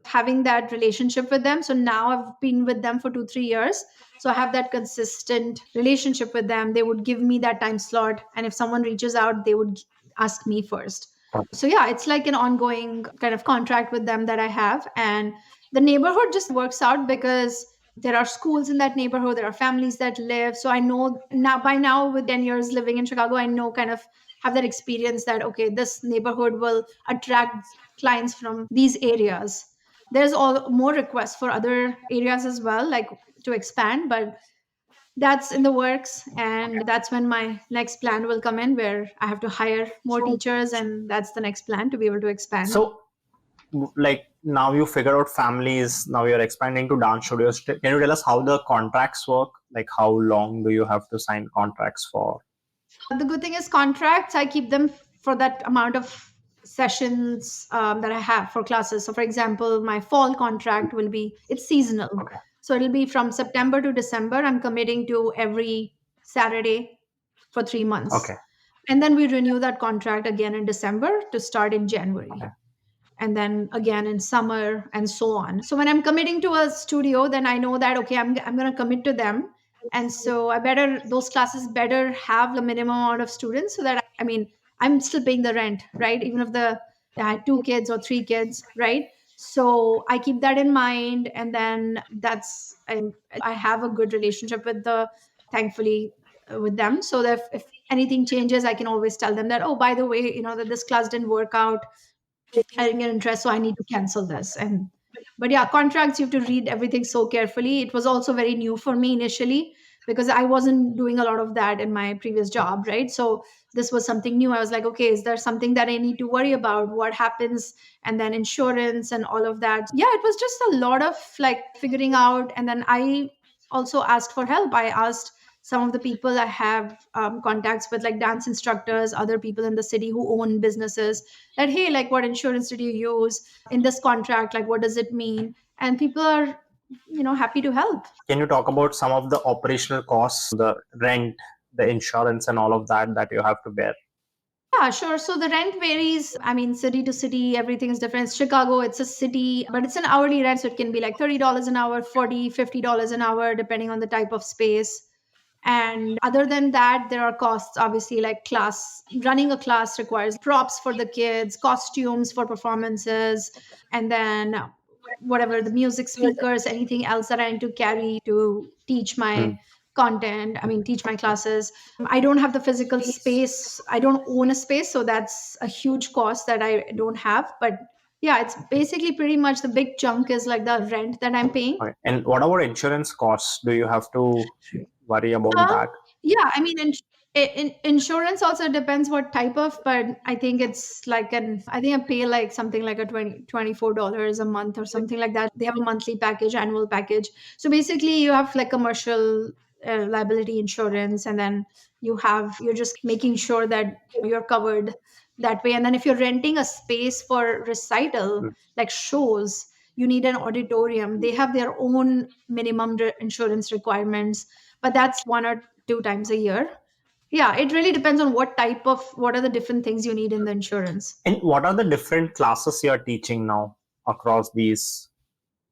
having that relationship with them. So now I've been with them for 2-3 years. So I have that consistent relationship with them. They would give me that time slot. And if someone reaches out, they would ask me first. So yeah, it's like an ongoing kind of contract with them that I have. And the neighborhood just works out because there are schools in that neighborhood, there are families that live. So I know now, by now, with 10 years living in Chicago, I know kind of have that experience that, okay, this neighborhood will attract clients from these areas. There's all more requests for other areas as well, like to expand, but that's in the works. And that's when my next plan will come in, where I have to hire more teachers. And that's the next plan, to be able to expand. So, like, now you figure out families, now you're expanding to dance studios. Can you tell us how the contracts work? Like, how long do you have to sign contracts for? The good thing is contracts, I keep them for that amount of sessions that I have for classes. So for example, my fall contract will be, it's seasonal. Okay. So it'll be from September to December. I'm committing to every Saturday for 3 months. Okay. And then we renew that contract again in December to start in January. Okay. And then again in summer and so on. So when I'm committing to a studio, then I know that, okay, I'm going to commit to them. And so those classes better have the minimum amount of students so that, I mean, I'm still paying the rent, right? Even if I had 2 kids or 3 kids, right? So I keep that in mind. And then I have a good relationship thankfully, with them. So that if anything changes, I can always tell them that, oh, by the way, that this class didn't work out. I didn't get interest, so I need to cancel this. But yeah, contracts, you have to read everything so carefully. It was also very new for me initially because I wasn't doing a lot of that in my previous job, right? So this was something new. I was like, okay, is there something that I need to worry about? What happens? And then insurance and all of that. Yeah, it was just a lot of like figuring out. And then I also asked for help. I asked some of the people I have contacts with, like dance instructors, other people in the city who own businesses, that, hey, like, what insurance did you use in this contract? Like, what does it mean? And people are, happy to help. Can you talk about some of the operational costs, the rent, the insurance, and all of that you have to bear? Yeah, sure. So the rent varies. I mean, city to city, everything is different. Chicago, it's a city, but it's an hourly rent. So it can be like $30 an hour, $40, $50 an hour, depending on the type of space. And other than that, there are costs, obviously, like running a class requires props for the kids, costumes for performances, and then whatever the music speakers, anything else that I need to carry to teach Hmm. my content, I mean, teach my classes. I don't have the physical space. I don't own a space. So that's a huge cost that I don't have. But yeah, it's basically pretty much the big chunk is like the rent that I'm paying. Okay. And what about insurance costs? Do you have to worry about Um, that? yeah, I mean, insurance also depends what type of, but I think it's like I think I pay like something like a $24 a month or something like that. They have a monthly package, annual package. So basically, you have like commercial liability insurance, and then you're just making sure that you're covered that way. And then if you're renting a space for recital, Hmm. like shows, you need an auditorium. They have their own minimum insurance requirements, but that's 1 or 2 times a year. Yeah, it really depends on what are the different things you need in the insurance. And what are the different classes you're teaching now across these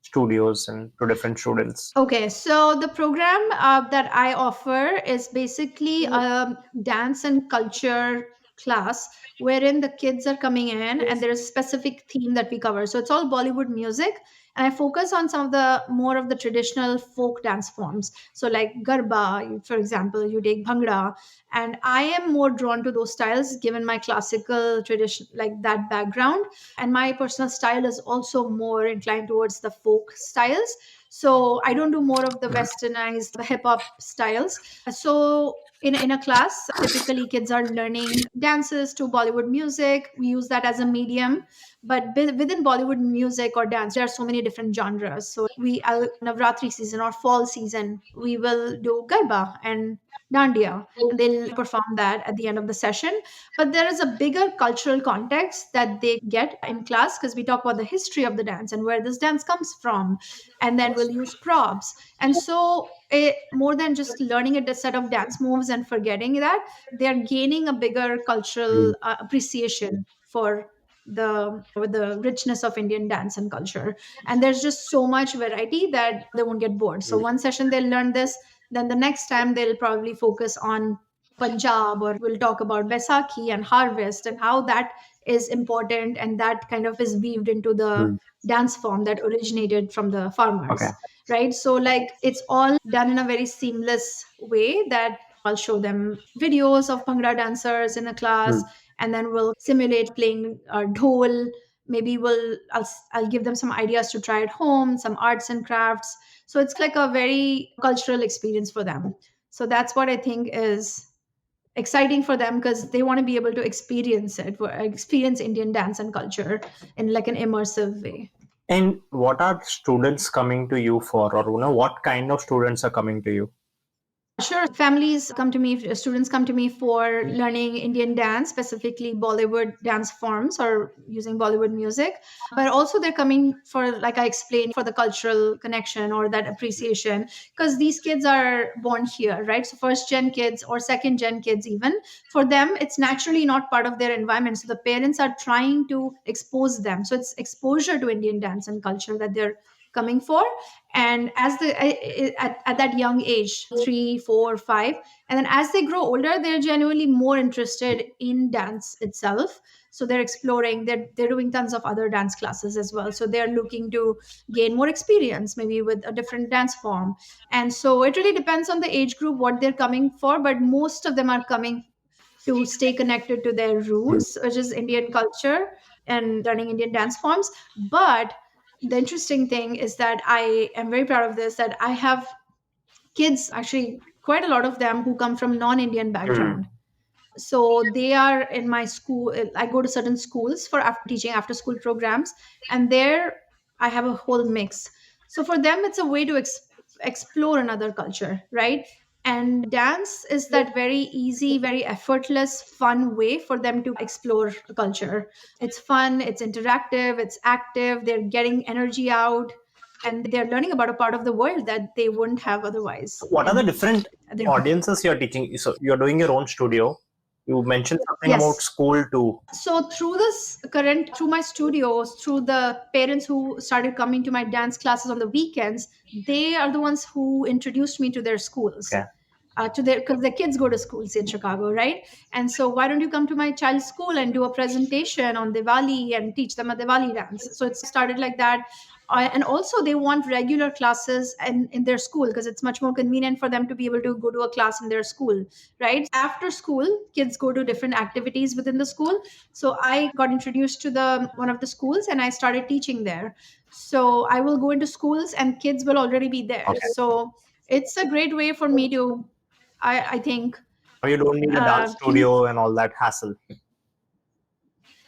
studios and to different students? Okay, so the program that I offer is basically a dance and culture class wherein the kids are coming in and there is a specific theme that we cover. So it's all Bollywood music, and I focus on some of the more of the traditional folk dance forms. So like Garba, for example, you take Bhangra, and I am more drawn to those styles given my classical tradition, like that background. And my personal style is also more inclined towards the folk styles, so I don't do more of the westernized hip hop styles. So in a class, typically kids are learning dances to Bollywood music. We use that as a medium. But within Bollywood music or dance, there are so many different genres. So Navratri season or fall season, we will do Garba and Dandiya, and they'll perform that at the end of the session. But there is a bigger cultural context that they get in class because we talk about the history of the dance and where this dance comes from, and then we'll use props. And so more than just learning a set of dance moves and forgetting that, they're gaining a bigger Hmm. cultural appreciation for the richness of Indian dance and culture. And there's just so much variety that they won't get bored. So Hmm. one session they'll learn this, then the next time they'll probably focus on Punjab, or we'll talk about Baisakhi and harvest and how that is important, and that kind of is weaved into the Hmm. dance form that originated from the Okay. farmers, right? So like it's all done in a very seamless way that I'll show them videos of Bhangra dancers in a Hmm. class, and then we'll simulate playing dhol. Maybe I'll give them some ideas to try at home, some arts and crafts. So it's like a very cultural experience for them. So that's what I think is exciting for them, because they want to be able to experience Indian dance and culture in like an immersive way. And what are students coming to you for, or what kind of students are coming to you? Sure. Families come to me, students come to me for learning Indian dance, specifically Bollywood dance forms or using Bollywood music. But also they're coming for, like I explained, for the cultural connection or that appreciation, because these kids are born here, right? So first gen kids or second gen kids, even for them, it's naturally not part of their environment. So the parents are trying to expose them. So it's exposure to Indian dance and culture that they're coming for. And at that young age, 3 4 5, and then as they grow older, they're genuinely more interested in dance itself. So they're exploring, they're doing tons of other dance classes as well, so they're looking to gain more experience maybe with a different dance form. And so it really depends on the age group what they're coming for, but most of them are coming to stay connected to their Hmm. roots, which is Indian culture and learning Indian dance forms. But the interesting thing is that I am very proud of this, that I have kids, actually quite a lot of them, who come from non-Indian Hmm. background. So they are in my school. I go to certain schools for teaching after school programs, and there I have a whole mix. So for them it's a way to explore another culture, right? And dance is that very easy, very effortless, fun way for them to explore a culture. It's fun, it's interactive, it's active, they're getting energy out, and they're learning about a part of the world that they wouldn't have otherwise What are the in different their home. audiences you're teaching? So you're doing your own studio. You mentioned something about Yes. school too. So through my studios, through the parents who started coming to my dance classes on the weekends, they are the ones who introduced me to their schools. Okay. to their, because their kids go to schools in Chicago, right? And so why don't you come to my child's school and do a presentation on Diwali and teach them a Diwali dance? So it started like that. And also they want regular classes in their school because it's much more convenient for them to be able to go to a class in their school, right? After school, kids go to different activities within the school. So I got introduced to the one of the schools and I started teaching there. So I will go into schools and kids will already be there. Okay. So it's a great way for me to, I think, You don't need a dance teach. studio and all that hassle.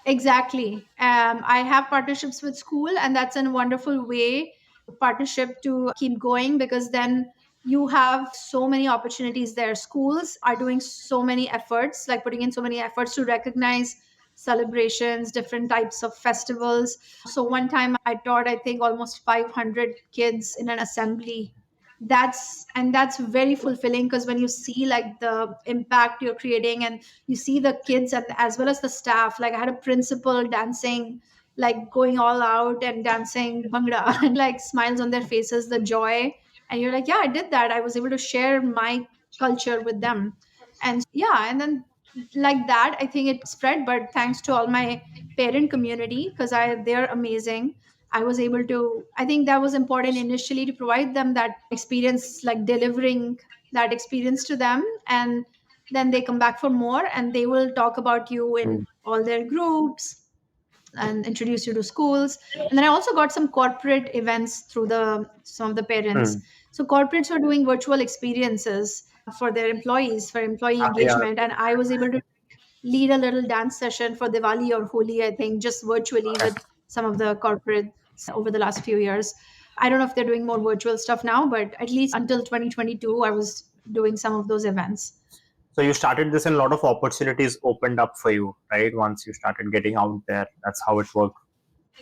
Exactly. I have partnerships with school, and that's a wonderful way partnership to keep going because then you have so many opportunities there. Schools are doing so many efforts, like putting in so many efforts to recognize celebrations, different types of festivals. So one time I taught, I think, almost 500 kids in an assembly. That's very fulfilling because when you see like the impact you're creating and you see the kids and as well as the staff, like I had a principal dancing, like going all out and dancing bhangra and like smiles on their faces, the joy. And you're like, yeah, I did that. I was able to share my culture with them. And yeah, and then like that, I think it spread, but thanks to all my parent community because they're amazing. I was able to, I think that was important initially to provide them that experience, like delivering that experience to them. And then they come back for more and they will talk about you in Mm. all their groups and introduce you to schools. And then I also got some corporate events through the some of the parents. Mm. So corporates are doing virtual experiences for their employees for employee Yeah. engagement, and I was able to lead a little dance session for Diwali or Holi, I think, just virtually Okay. with some of the corporates over the last few years. I don't know if they're doing more virtual stuff now, but at least until 2022, I was doing some of those events. So you started this and a lot of opportunities opened up for you, right? Once you started getting out there, that's how it worked.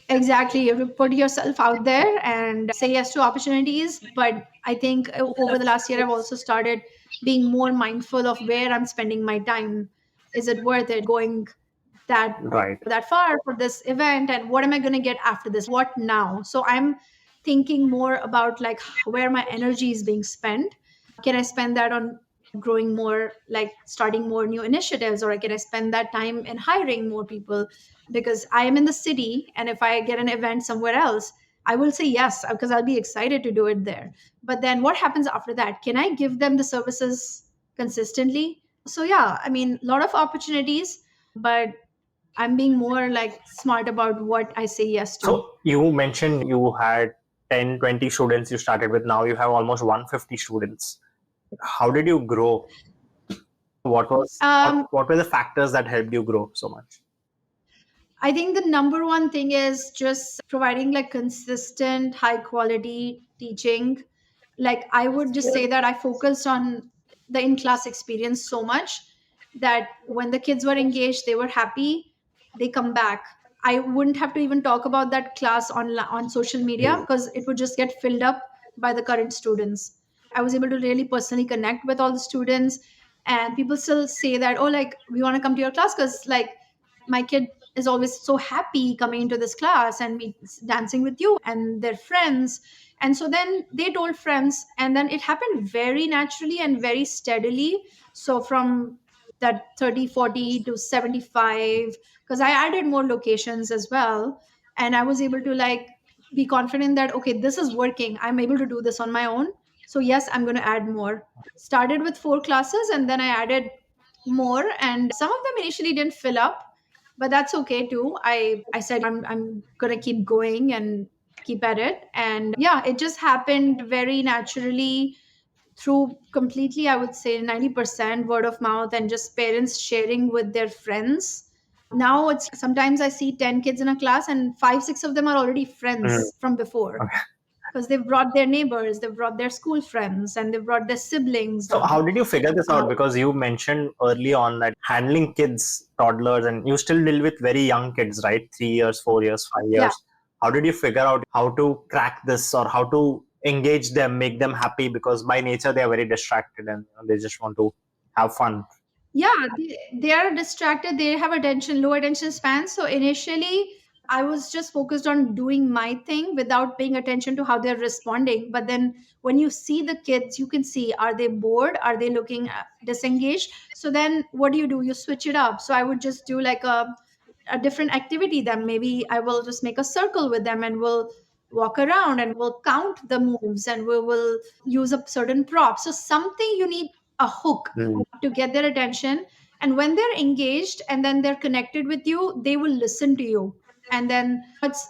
Exactly. You have to put yourself out there and say yes to opportunities. But I think over the last year, I've also started being more mindful of where I'm spending my time. Is it worth it going that Right. that far for this event, and what am I going to get after this, what now? So I'm thinking more about like where my energy is being spent. Can I spend that on growing more, like starting more new initiatives, or can I spend that time in hiring more people? Because I am in the city, and if I get an event somewhere else, I will say yes because I'll be excited to do it there. But then what happens after that? Can I give them the services consistently? So yeah, I mean, a lot of opportunities, but I'm being more like smart about what I say yes to. So you mentioned you had 10, 20 students you started with. Now you have almost 150 students. How did you grow? What were the factors that helped you grow so much? I think the number one thing is just providing like consistent, high quality teaching. Like I would just say that I focused on the in class experience so much that when the kids were engaged, they were happy, they come back. I wouldn't have to even talk about that class on social media because it would just get filled up by the current students. I was able to really personally connect with all the students, and people still say that, oh, like we want to come to your class because like my kid is always so happy coming into this class and me dancing with you and their friends. And so then they told friends, and then it happened very naturally and very steadily. So from that 30, 40 to 75, because I added more locations as well. And I was able to like be confident that, okay, this is working. I'm able to do this on my own. So yes, I'm going to add more. Started with 4 classes and then I added more. And some of them initially didn't fill up, but that's okay too. I said I'm gonna keep going and keep at it. And yeah, it just happened very naturally through completely, I would say 90% word of mouth and just parents sharing with their friends. Now it's sometimes I see 10 kids in a class and 5 6 of them are already Mm. friends from before Okay. because they've brought their neighbors, they've brought their school friends, and they've brought their siblings. So how did you figure this out? Because you mentioned early on that handling kids, toddlers, and you still deal with very young kids, right? 3 years, 4 years, 5 years. Yeah. How did you figure out how to crack this or how to engage them, make them happy? Because by nature they are very distracted and they just want to have fun. Yeah, they are distracted, they have low attention span. So initially I was just focused on doing my thing without paying attention to how they're responding. But then when you see the kids, you can see, are they bored? Are they looking disengaged? So then what do? You switch it up. So I would just do like a different activity. Then maybe I will just make a circle with them and we'll walk around and we'll count the moves and we will use a certain prop. So something, you need a hook Mm. to get their attention. And when they're engaged and then they're connected with you, they will listen to you. And then it's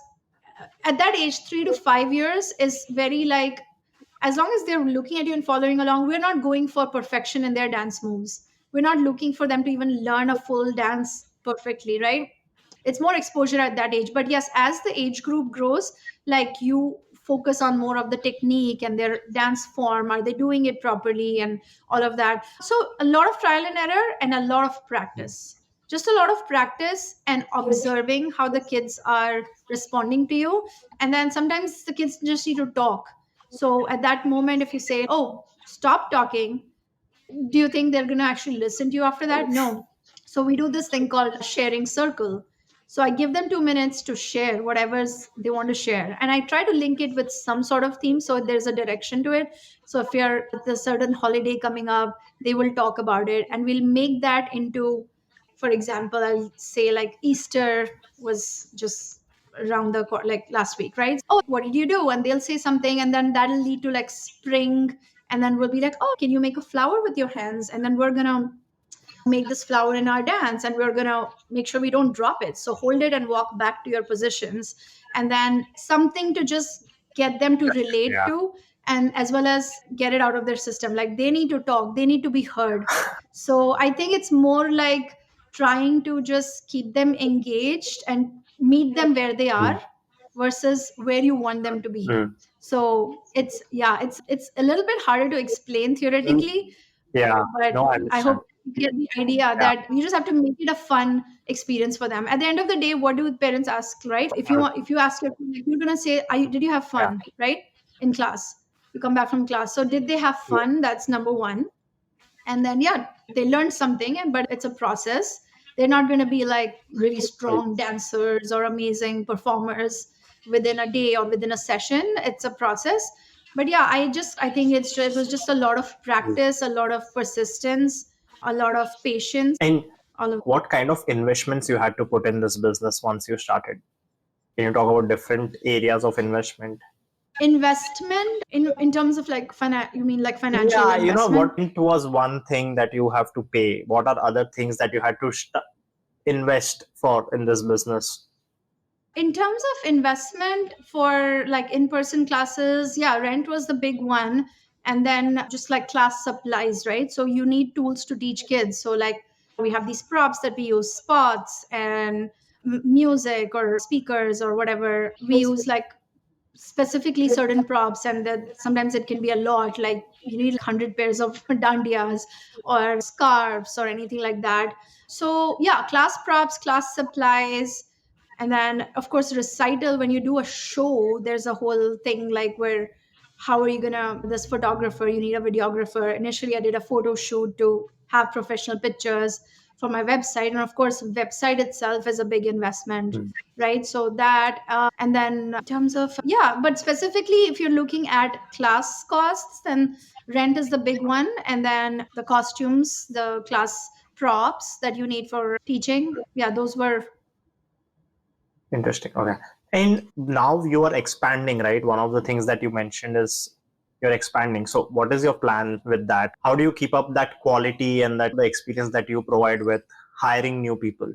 at that age, 3 to 5 years is very like, as long as they're looking at you and following along, we're not going for perfection in their dance moves. We're not looking for them to even learn a full dance perfectly, right? It's more exposure at that age. But yes, as the age group grows, like you focus on more of the technique and their dance form. Are they doing it properly and all of that? So a lot of trial and error and a lot of practice. Just a lot of practice and observing how the kids are responding to you. And then sometimes the kids just need to talk. So at that moment, if you say, oh, stop talking, do you think they're going to actually listen to you after that? No. So we do this thing called sharing circle. So I give them 2 minutes to share whatever's they want to share. And I try to link it with some sort of theme so there's a direction to it. So if you're at a certain holiday coming up, they will talk about it and we'll make that into, for example, I'll say like Easter was just around the like last week, right? Oh, what did you do? And they'll say something and then that'll lead to like spring. And then we'll be like, oh, can you make a flower with your hands? And then we're going to make this flower in our dance and we're going to make sure we don't drop it. So hold it and walk back to your positions. And then something to just get them to relate Yeah. to, and as well as get it out of their system. Like they need to talk, they need to be heard. So I think it's more like trying to just keep them engaged and meet them where they are versus where you want them to be. Mm. So it's, yeah, it's a little bit harder to explain theoretically, Yeah. but No, I I understand. hope you get the idea Yeah. that you just have to make it a fun experience for them. At the end of the day, what do parents ask, right? If you ask your kid, you're gonna say, did you have Yeah. fun, right? In class. You come back from class. So did they have fun? That's number one. And then yeah, they learned something, and but it's a process. They're not going to be like really strong dancers or amazing performers within a day or within a session. It's a process. But yeah, I think it was just a lot of practice, a lot of persistence, a lot of patience, And all of what kind of investments you had to put in this business once you started? Can you talk about different areas of investment? investment in terms of like you mean like financial Yeah, investment? what was one thing that you have to pay? What are other things that you had to invest for in this business? In terms of investment for like in-person classes, yeah, rent was the big one. And then just like class supplies, right? So you need tools to teach kids. So like we have these props that we use, spots and music or speakers or whatever. We use like specifically certain props, and that sometimes it can be a lot, like you need 100 pairs of dandias or scarves or anything like that. So yeah, class props, class supplies. And then of course recital, when you do a show, there's a whole thing like where how are you gonna, this photographer, you need a videographer. Initially I did a photo shoot to have professional pictures for my website, and of course website itself is a big investment, Mm. right? So that and then in terms of, yeah, but specifically if you're looking at class costs, then rent is the big one, and then the costumes, the class props that you need for teaching, yeah, those were. Interesting. Okay. And now you are expanding, right? One of the things that you mentioned is you're expanding. So what is your plan with that? How do you keep up that quality and that the experience that you provide with hiring new people?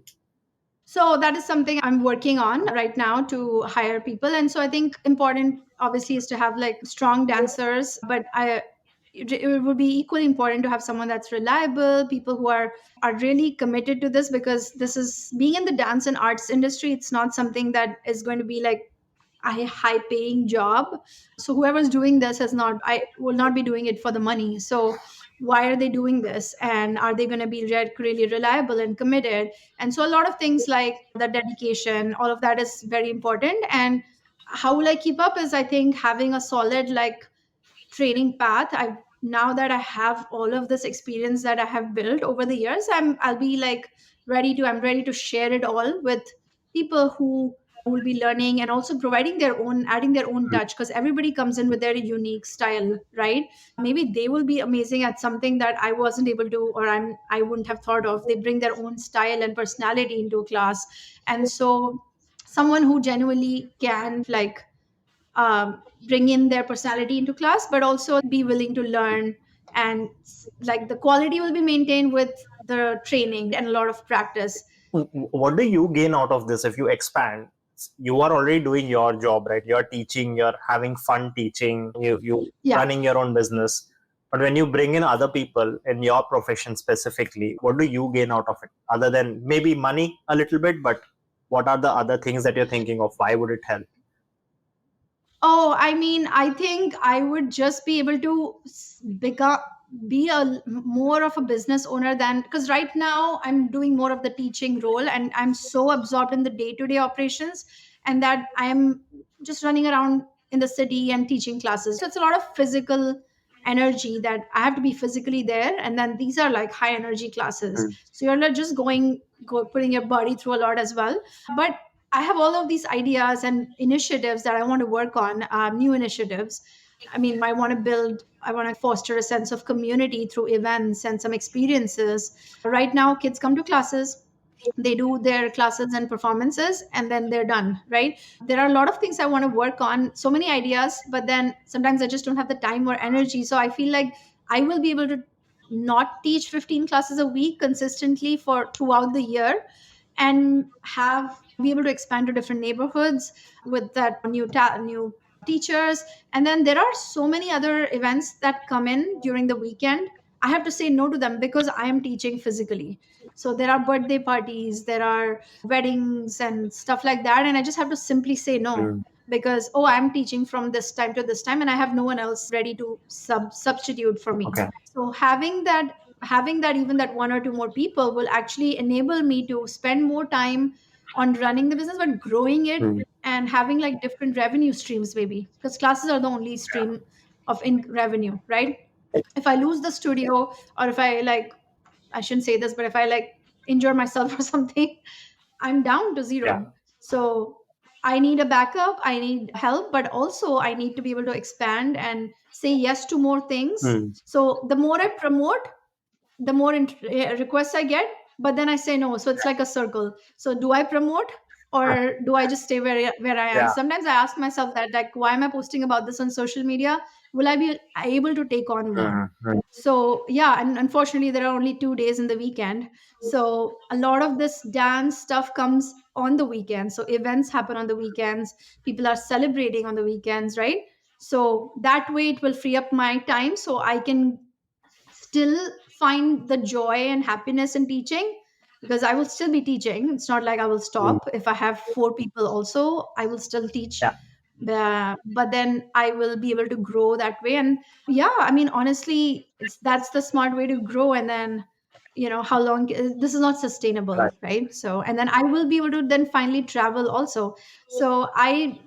So that is something I'm working on right now to hire people. And so I think important obviously is to have like strong dancers, but it would be equally important to have someone that's reliable, people who are really committed to this, because this is being in the dance and arts industry. It's not something that is going to be like a high paying job. So whoever's doing this has not, I will not be doing it for the money. So why are they doing this, and are they going to be really reliable and committed? And so a lot of things like the dedication, all of that is very important. And how will I keep up is, I think, having a solid like training path. I Now that I have all of this experience that I have built over the years, I'm ready to share it all with people who will be learning and also providing their own, adding their own touch, because everybody comes in with their unique style, right? Maybe they will be amazing at something that I wasn't able to, or I wouldn't have thought of. They bring their own style and personality into a class. And so someone who genuinely can like bring in their personality into class, but also be willing to learn, and like the quality will be maintained with the training and a lot of practice. What do you gain out of this if you expand? You are already doing your job, right? You're teaching, you're having fun teaching, you Yeah. running your own business. But when you bring in other people in your profession specifically, what do you gain out of it? Other than maybe money a little bit, but what are the other things that you're thinking of? Why would it help? Oh, I mean, I think I would just be able to become, be a more of a business owner than, because right now I'm doing more of the teaching role and I'm so absorbed in the day-to-day operations, and that I'm just running around in the city and teaching classes. So it's a lot of physical energy that I have to be physically there, and then these are like high energy classes. So you're not just putting your body through a lot as well. But I have all of these ideas and initiatives that I want to work on, new initiatives. I mean, I want to foster a sense of community through events and some experiences. Right now, kids come to classes, they do their classes and performances, and then they're done, right? There are a lot of things I want to work on, so many ideas, but then sometimes I just don't have the time or energy. So I feel like I will be able to not teach 15 classes a week consistently for throughout the year, and have be able to expand to different neighborhoods with that new teachers. And then there are so many other events that come in during the weekend. I have to say no to them because I am teaching physically. So there are birthday parties, there are weddings and stuff like that, and I just have to simply say no, because I'm teaching from this time to this time and I have no one else ready to substitute for me. Okay. So having that even that one or two more people will actually enable me to spend more time on running the business but growing it, and having like different revenue streams, maybe, because classes are the only stream of revenue, right? If I lose the studio, or if I like, I shouldn't say this, but if I like injure myself or something, I'm down to zero. Yeah. So I need a backup, I need help, but also I need to be able to expand and say yes to more things. So the more I promote, the more requests I get, but then I say no. So it's like a circle. So do I promote, or do I just stay where I am? Yeah. Sometimes I ask myself that, like, why am I posting about this on social media? Will I be able to take on more? So yeah, and unfortunately there are only 2 days in the weekend. So a lot of this dance stuff comes on the weekends. So events happen on the weekends. People are celebrating on the weekends, right? So that way it will free up my time so I can still find the joy and happiness in teaching, because I will still be teaching. It's not like I will stop. If I have 4 people also, I will still teach. Yeah. But then I will be able to grow that way. And yeah, I mean, honestly, that's the smart way to grow. And then, how long this is not sustainable, Right. right? So, and then I will be able to then finally travel also. So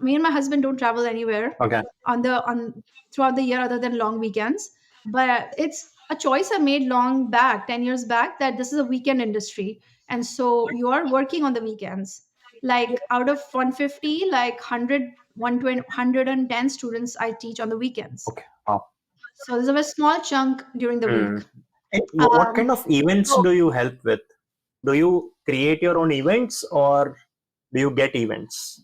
me and my husband don't travel anywhere Okay. on throughout the year other than long weekends. But it's a choice I made long back, 10 years back, that this is a weekend industry. And so you are working on the weekends. Like out of 150, like 100, 120, 110 students I teach on the weekends. Okay. Wow. So there's a very small chunk during the week. And what kind of events do you help with? Do you create your own events or do you get events?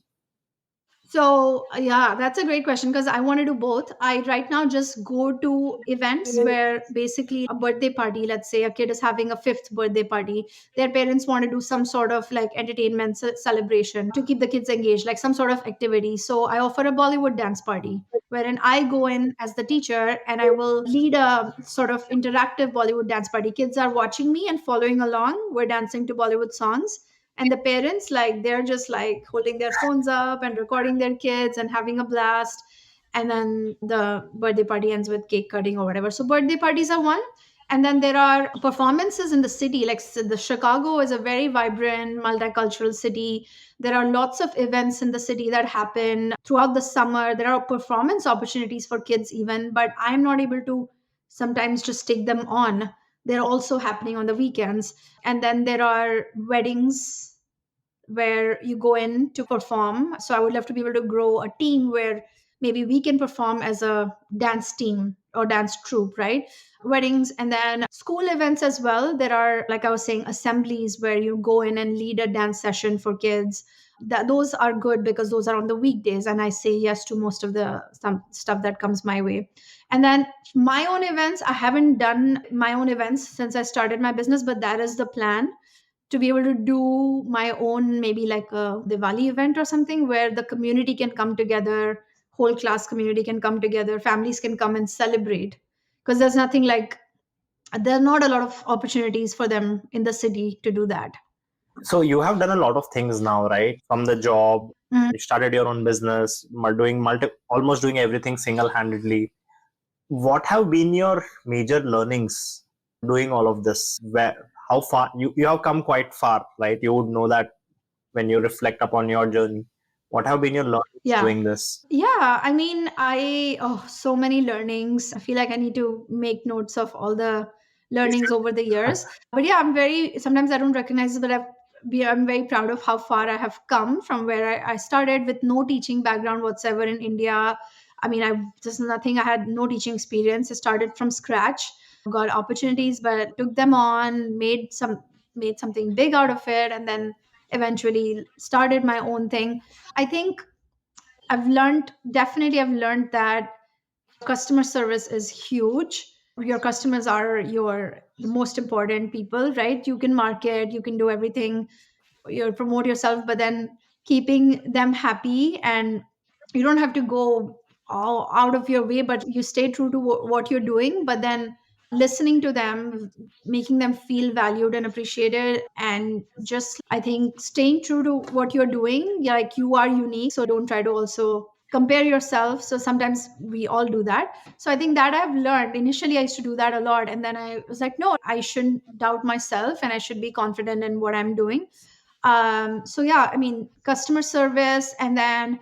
So yeah, that's a great question, because I want to do both. I right now just go to events where basically a birthday party, let's say a kid is having a fifth birthday party, their parents want to do some sort of like entertainment celebration to keep the kids engaged, like some sort of activity. So I offer a Bollywood dance party wherein I go in as the teacher and I will lead a sort of interactive Bollywood dance party. Kids are watching me and following along. We're dancing to Bollywood songs, and the parents, like, they're just like holding their phones up and recording their kids and having a blast. And then the birthday party ends with cake cutting or whatever. So birthday parties are one. And then there are performances in the city. Like the Chicago is a very vibrant multicultural city. There are lots of events in the city that happen throughout the summer. There are performance opportunities for kids even, but I'm not able to sometimes just take them on. They're also happening on the weekends. And then there are weddings, where you go in to perform. So I would love to be able to grow a team where maybe we can perform as a dance team or dance troupe, right? Weddings, and then school events as well. There are, like I was saying, assemblies where you go in and lead a dance session for kids. Those are good because those are on the weekdays, and I say yes to most of the some stuff that comes my way. And then my own events, I haven't done my own events since I started my business, but that is the plan, to be able to do my own, maybe like a Diwali event or something where the community can come together, whole class community can come together, families can come and celebrate. Because there's nothing like, there are not a lot of opportunities for them in the city to do that. So you have done a lot of things now, right? From the job, Mhm. you started your own business, doing almost doing everything single-handedly. What have been your major learnings doing all of this? How far you have come quite far, right? You would know that when you reflect upon your journey. What have been your learnings Yeah. doing this? Yeah, I mean, so many learnings. I feel like I need to make notes of all the learnings over the years. But yeah, sometimes I don't recognize it, but I'm very proud of how far I have come from where I started with no teaching background whatsoever in India. I mean, just nothing, I had no teaching experience. I started from scratch, got opportunities, but took them on, made something big out of it, and then eventually started my own thing. I think I've learned that customer service is huge. Your customers are the most important people, right? You can market, you can do everything, you promote yourself, but then keeping them happy, and you don't have to go all out of your way, but you stay true to what you're doing, but then listening to them, making them feel valued and appreciated, and just, I think, staying true to what you're doing. Yeah, like, you are unique, so don't try to also compare yourself. So sometimes we all do that. So I think that I've learned. Initially I used to do that a lot, and then I was like, no, I shouldn't doubt myself, and I should be confident in what I'm doing. So yeah, I mean, customer service, and then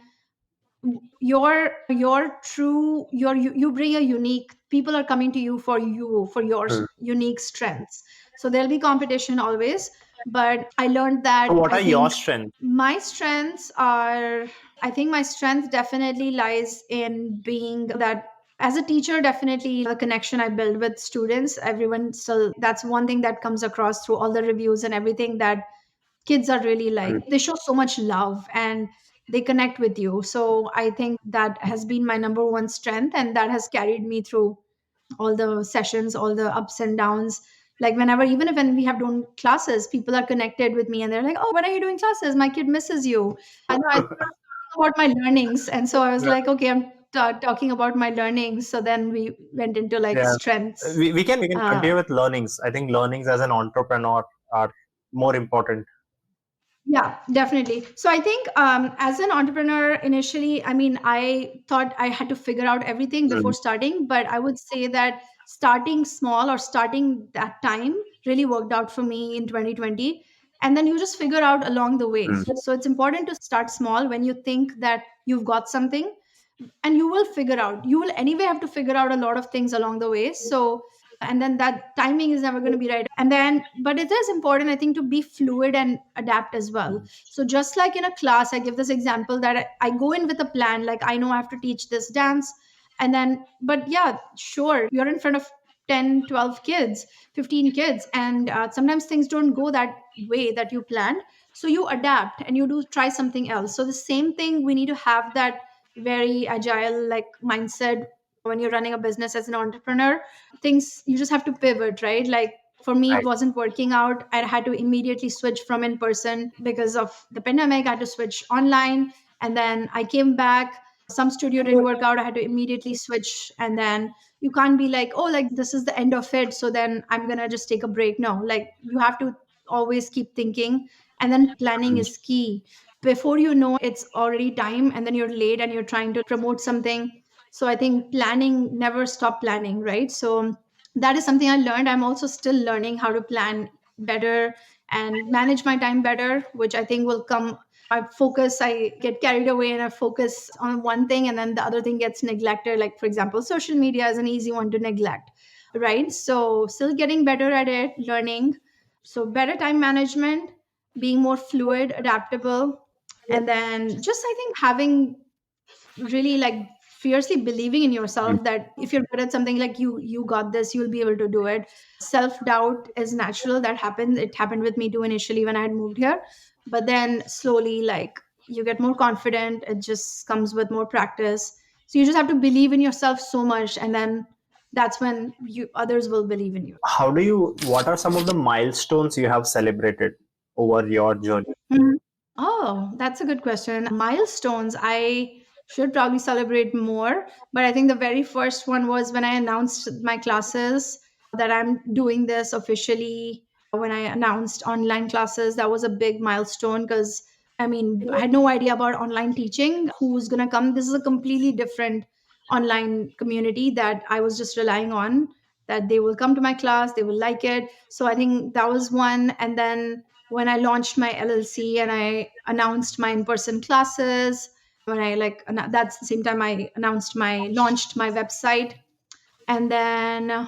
you bring a unique, people are coming to you for your Hmm. unique strengths. So there'll be competition always, but I learned So that, what I are your think strengths? my strengths are, I think my strength definitely lies in being that, as a teacher, definitely the connection I build with students, everyone, still, that's one thing that comes across through all the reviews and everything, that kids are really, like, they show so much love and they connect with you. So I think that has been my number one strength, and that has carried me through all the sessions, all the ups and downs. Like, whenever, even if when we have done classes, people are connected with me and they're like, oh, when are you doing classes, my kid misses you. I know, I started talking about my learnings, and so I was Yeah. like, okay, I'm talking about my learnings. So then we went into like Yeah. strengths. We can uh, continue with learnings. I think learnings as an entrepreneur are more important. Yeah, definitely. So I think, as an entrepreneur, initially, I mean, I thought I had to figure out everything before Mm. starting, but I would say that starting small, or starting that time, really worked out for me in 2020. And then you just figure out along the way. Mm. So it's important to start small when you think that you've got something, and you will figure out, you will anyway have to figure out a lot of things along the way. So, and then that timing is never going to be right, and then, but it is important, I think, to be fluid and adapt as well. So just like in a class, I give this example that I go in with a plan, like, I know I have to teach this dance, and then, but yeah, sure, you're in front of 10, 12 kids, 15 kids, and sometimes things don't go that way that you planned. So you adapt and you do try something else. So the same thing, we need to have that very agile, like, mindset when you're running a business as an entrepreneur. Things, you just have to pivot, right? Like, for me, it Right. wasn't working out, I had to immediately switch from in person because of the pandemic. I had to switch online, and then I came back, some studio didn't work out, I had to immediately switch. And then you can't be like, oh, like, this is the end of it, so then I'm gonna just take a break. No, like, you have to always keep thinking, and then planning Mm. is key. Before you know, it's already time, and then you're late and you're trying to promote something. So I think planning, never stop planning, right? So that is something I learned. I'm also still learning how to plan better and manage my time better, which I think will come. I get carried away and I focus on one thing, and then the other thing gets neglected. Like, for example, social media is an easy one to neglect, right? So still getting better at it, learning. So better time management, being more fluid, adaptable, and then just I think having really like fiercely believing in yourself that if you're good at something, like you got this, you'll be able to do it. Self doubt is natural. That happens. It happened with me too initially when I had moved here, but then slowly like you get more confident. It just comes with more practice. So you just have to believe in yourself so much, and then that's when you others will believe in you. What are some of the milestones you have celebrated over your journey? Mhm. Oh, that's a good question. Milestones, I should probably celebrate more, but I think the very first one was when I announced my classes that I'm doing this officially. When I announced online classes, that was a big milestone because I mean, I had no idea about online teaching, who's going to come. This is a completely different online community that I was just relying on, that they will come to my class, they will like it. So I think that was one. And then when I launched my LLC and I announced my in-person classes, when I like that's the same time I announced my launched my website, and then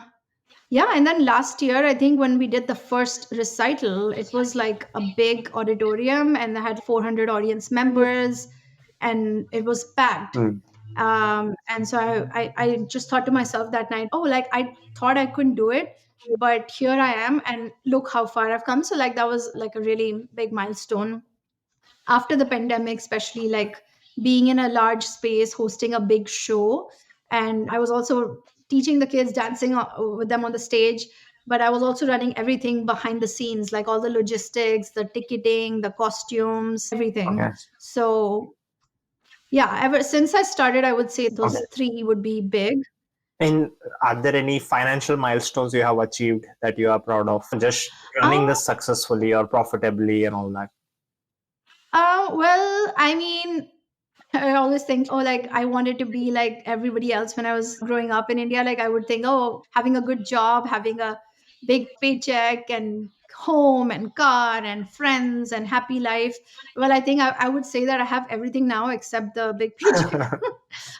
yeah, and then last year I think when we did the first recital, it was like a big auditorium and I had 400 audience members, and it was packed. Mm. And so I just thought to myself that night, oh, like I thought I couldn't do it, but here I am, and look how far I've come. So like that was like a really big milestone after the pandemic, especially like being in a large space, hosting a big show. And I was also teaching the kids, dancing with them on the stage, but I was also running everything behind the scenes, like all the logistics, the ticketing, the costumes, everything. Okay. So yeah, ever since I started, I would say those Okay. three would be big. And are there any financial milestones you have achieved that you are proud of? Just running Uh, this successfully or profitably and all that. well, I mean, I always think, oh, like I wanted to be like everybody else when I was growing up in India. Like I would think, oh, having a good job, having a big paycheck and home and car and friends and happy life. Well, I think I would say that I have everything now except the big paycheck.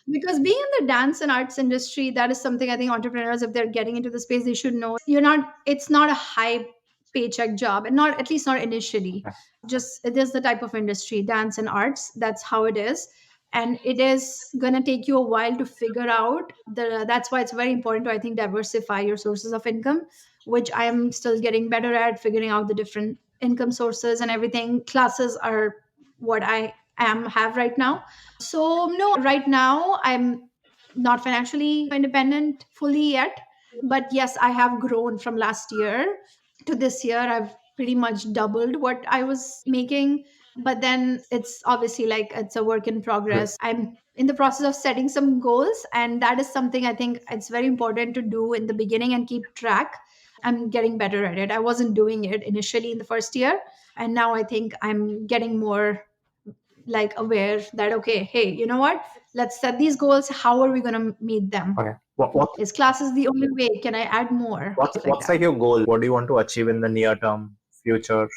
Because being in the dance and arts industry, that is something I think entrepreneurs, if they're getting into the space, they should know. It's not a high paycheck job, and not at least not initially. Just it is the type of industry, dance and arts. That's how it is, and it is gonna take you a while to figure out the. That's why it's very important to I think diversify your sources of income, which I am still getting better at figuring out the different income sources and everything. Classes are what I am have right now. So no, right now I'm not financially independent fully yet, but yes, I have grown from last year to this year. I've pretty much doubled what I was making, but then it's obviously like it's a work in progress. I'm in the process of setting some goals, and that is something I think it's very important to do in the beginning and keep track. I'm getting better at it. I wasn't doing it initially in the first year, and now I think I'm getting more like aware that okay, hey, you know what, let's set these goals. How are we going to meet them? Okay. What Is classes the only way? Can I add more stuff like what's that? like your goal? What do you want to achieve in the near term future?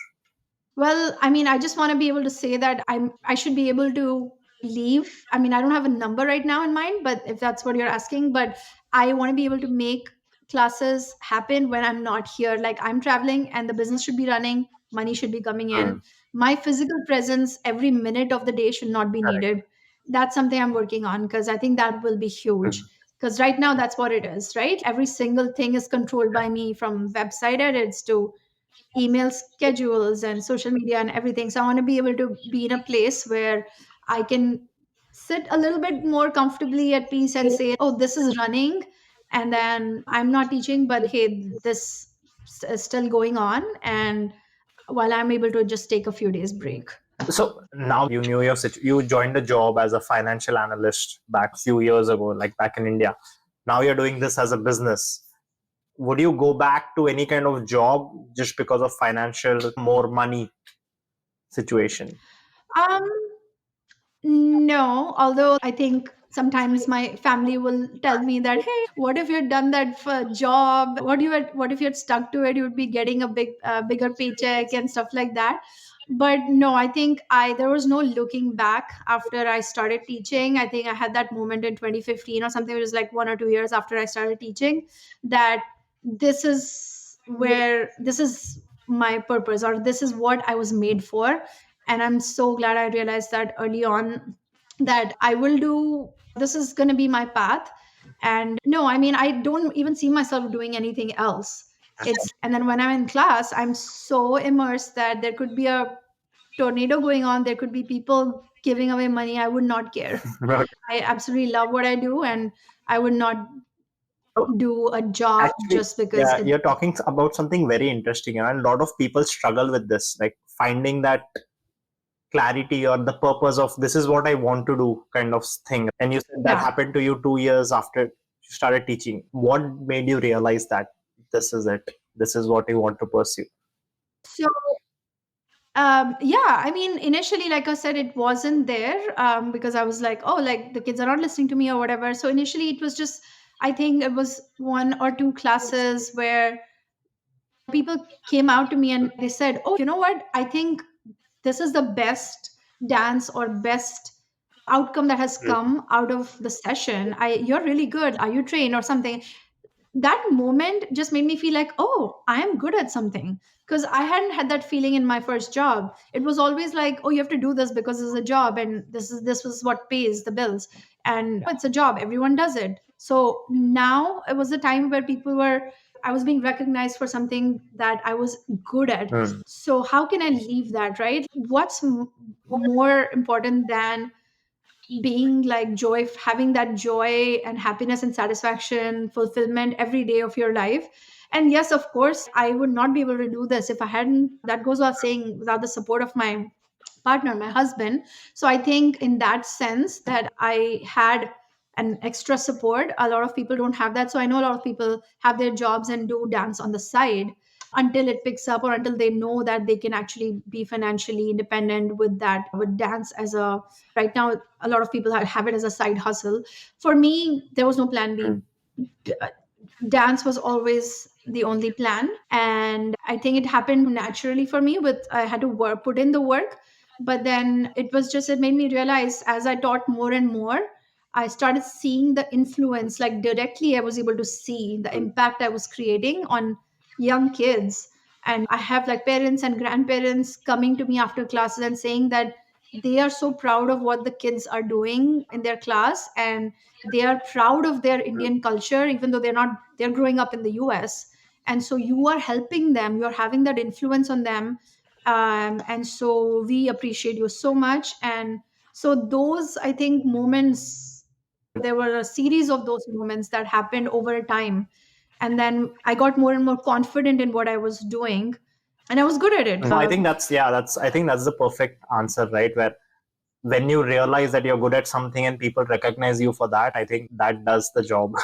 Well, I mean, I just want to be able to say that I should be able to leave. I mean, I don't have a number right now in mind, but if that's what you're asking, but I want to be able to make classes happen when I'm not here. Like I'm traveling and the business should be running, money should be coming in. Mm. My physical presence every minute of the day should not be Correct. needed. That's something I'm working on because I think that will be huge. Mm. Because right now that's what it is, right? Every single thing is controlled by me, from website edits to email schedules and social media and everything. So I want to be able to be in a place where I can sit a little bit more comfortably at peace and say, oh, this is running. And then I'm not teaching, but hey, this is still going on. And while I'm able to just take a few days break. So now you knew you joined a job as a financial analyst back few years ago, like back in India. Now you're doing this as a business. Would you go back to any kind of job just because of financial more money situation? Um, No, although I think sometimes my family will tell me that, hey, what if you had done that for job? What if you had stuck to it? You would be getting a bigger paycheck and stuff like that. But no, I think I there was no looking back after I started teaching. I think I had that moment in 2015 or something. It was like 1 or 2 years after I started teaching that this is my purpose, or this is what I was made for. And I'm so glad I realized that early on, that I will do, this is going to be my path. And no, I mean, I don't even see myself doing anything else. And then when I'm in class, I'm so immersed that there could be a tornado going on, there could be people giving away money. I would not care. Right. I absolutely love what I do, and I would not So do a job actually, just because yeah, it. you're talking about something very interesting, and a lot of people struggle with this, like finding that clarity or the purpose of this is what I want to do kind of thing. And you said that Yeah. happened to you 2 years after you started teaching. What made you realize that this is it? This is what you want to pursue? So yeah, I mean, initially, like I said, it wasn't there, because I was like, oh, like the kids are not listening to me or whatever. So initially it was just, I think it was one or two classes where people came out to me and they said, oh, you know what, I think this is the best dance or best outcome that has Mm. come out of the session. You're really good, are you trained or something? That moment just made me feel like, oh, I am good at something. Because I hadn't had that feeling in my first job. It was always like, oh, you have to do this because it's a job, and this was what pays the bills, and it's a job, everyone does it. So now it was a time where people were, I was being recognized for something that I was good at. Mm. So how can I leave that, right? What's more important than being like joy, having that joy and happiness and satisfaction, fulfillment every day of your life? And yes, of course, I would not be able to do this if I hadn't, that goes without saying, without the support of my partner, my husband. So I think in that sense that I had an extra support. A lot of people don't have that. So I know a lot of people have their jobs and do dance on the side until it picks up, or until they know that they can actually be financially independent with that, with dance as a, right now a lot of people have it as a side hustle. For me, there was no plan B. Mm. D- uh, Dance was always the only plan, and I think it happened naturally for me. With, I had to work, put in the work. But then it was just, it made me realize, as I taught more and more, I started seeing the influence, like directly I was able to see the Mm. impact I was creating on young kids. And I have like parents and grandparents coming to me after classes and saying that they are so proud of what the kids are doing in their class, and they are proud of their Indian culture, even though they're growing up in the US. And so you are helping them, you're having that influence on them. And so we appreciate you so much. And so those, I think, moments, there were a series of those moments that happened over time. And then I got more and more confident in what I was doing, and I was good at it. I think that's, yeah, that's, I think that's the perfect answer, right? Where when you realize that you're good at something and people recognize you for that, I think that does the job.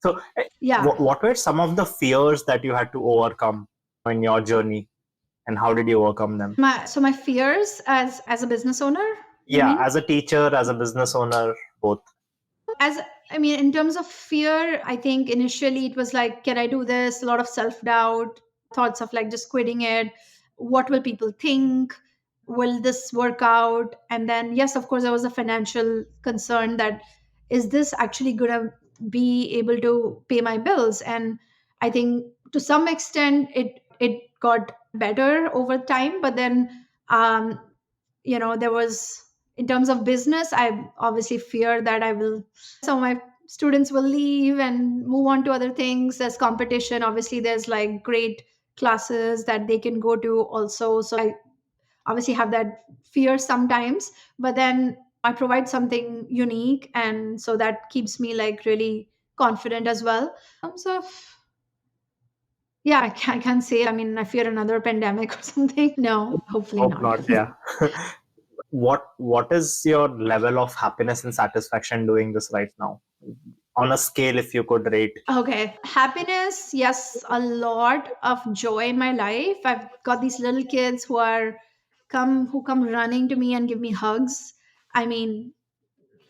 So, Yeah. what were some of the fears that you had to overcome in your journey, and how did you overcome them? My fears as a business owner, you Yeah, mean? as a teacher, as a business owner, both. As I mean, in terms of fear, I think initially it was like, can I do this? A lot of self doubt, thoughts of like just quitting it. What will people think? Will this work out? And then, yes, of course, there was a financial concern that, is this actually going to be able to pay my bills? And I think to some extent it got better over time. But then, there was, in terms of business, I obviously fear that I will, some of my students will leave and move on to other things. There's competition, obviously there's like great classes that they can go to also. So I obviously have that fear sometimes, but then I provide something unique, and so that keeps me like really confident as well. In terms of, yeah, I can't say, I mean, I fear another pandemic or something. No, hopefully Hope not. not. Yeah. What is your level of happiness and satisfaction doing this right now? On a scale, if you could rate. Okay. Happiness, yes, a lot of joy in my life. I've got these little kids who come running to me and give me hugs. I mean,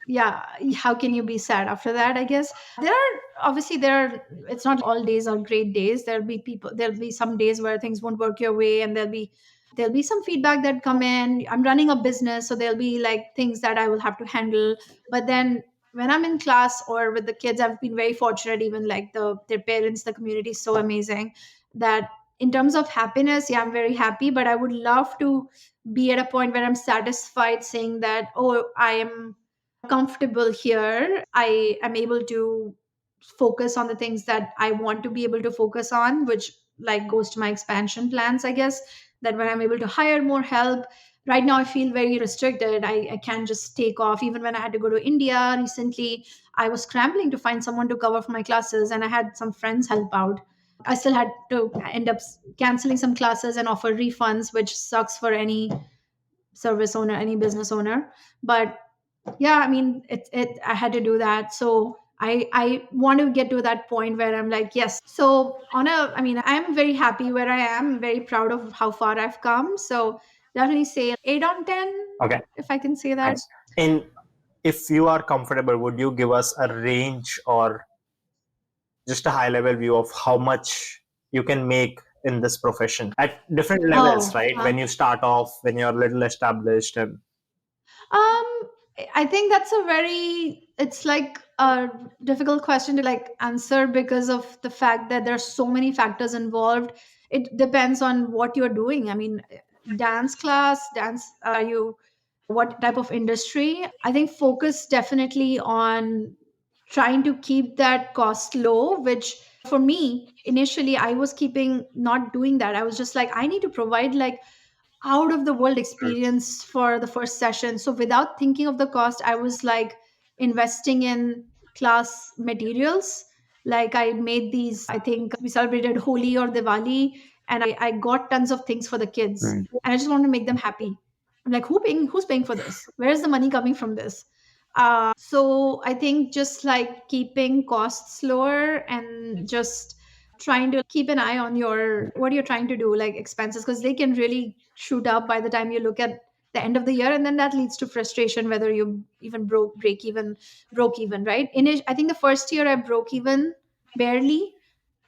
yeah, how can you be sad after that, I guess? It's not all days are great days. There'll be some days where things won't work your way, and there'll be some feedback that come in. I'm running a business, so there'll be like things that I will have to handle. But then when I'm in class or with the kids, I've been very fortunate. Even like their parents, the community is so amazing that in terms of happiness, yeah, I'm very happy, but I would love to be at a point where I'm satisfied saying that, oh, I am comfortable here. I am able to focus on the things that I want to be able to focus on, which like goes to my expansion plans, I guess, that when I'm able to hire more help. Right now, I feel very restricted. I can't just take off. Even when I had to go to India recently, I was scrambling to find someone to cover for my classes, and I had some friends help out. I still had to end up canceling some classes and offer refunds, which sucks for any service owner, any business owner. But yeah, I mean, I had to do that. So I want to get to that point where I'm like, yes. So I mean, I'm very happy where I am, very proud of how far I've come. So definitely say 8 on 10, Okay, if I can say that. nice. And if you are comfortable, would you give us a range or just a high level view of how much you can make in this profession at different levels, right? When you start off, when you're a little established, and I think that's it's like a difficult question to like answer because of the fact that there's so many factors involved. It depends on what you're doing. I mean, dance class, what type of industry? I think focus definitely on trying to keep that cost low, which for me, initially, I was keeping not doing that. I was just like, I need to provide like out of the world experience for the first session. So without thinking of the cost, I was like investing in class materials. Like I made these, I think we celebrated Holi or Diwali, and I got tons of things for the kids. Mm. And I just want to make them happy. I'm like, who's paying for this? Where's the money coming from this? So I think just like keeping costs lower and just trying to keep an eye on what you're trying to do, like expenses, because they can really shoot up by the time you look at the end of the year, and then that leads to frustration whether you even broke even, right? I think the first year I broke even barely,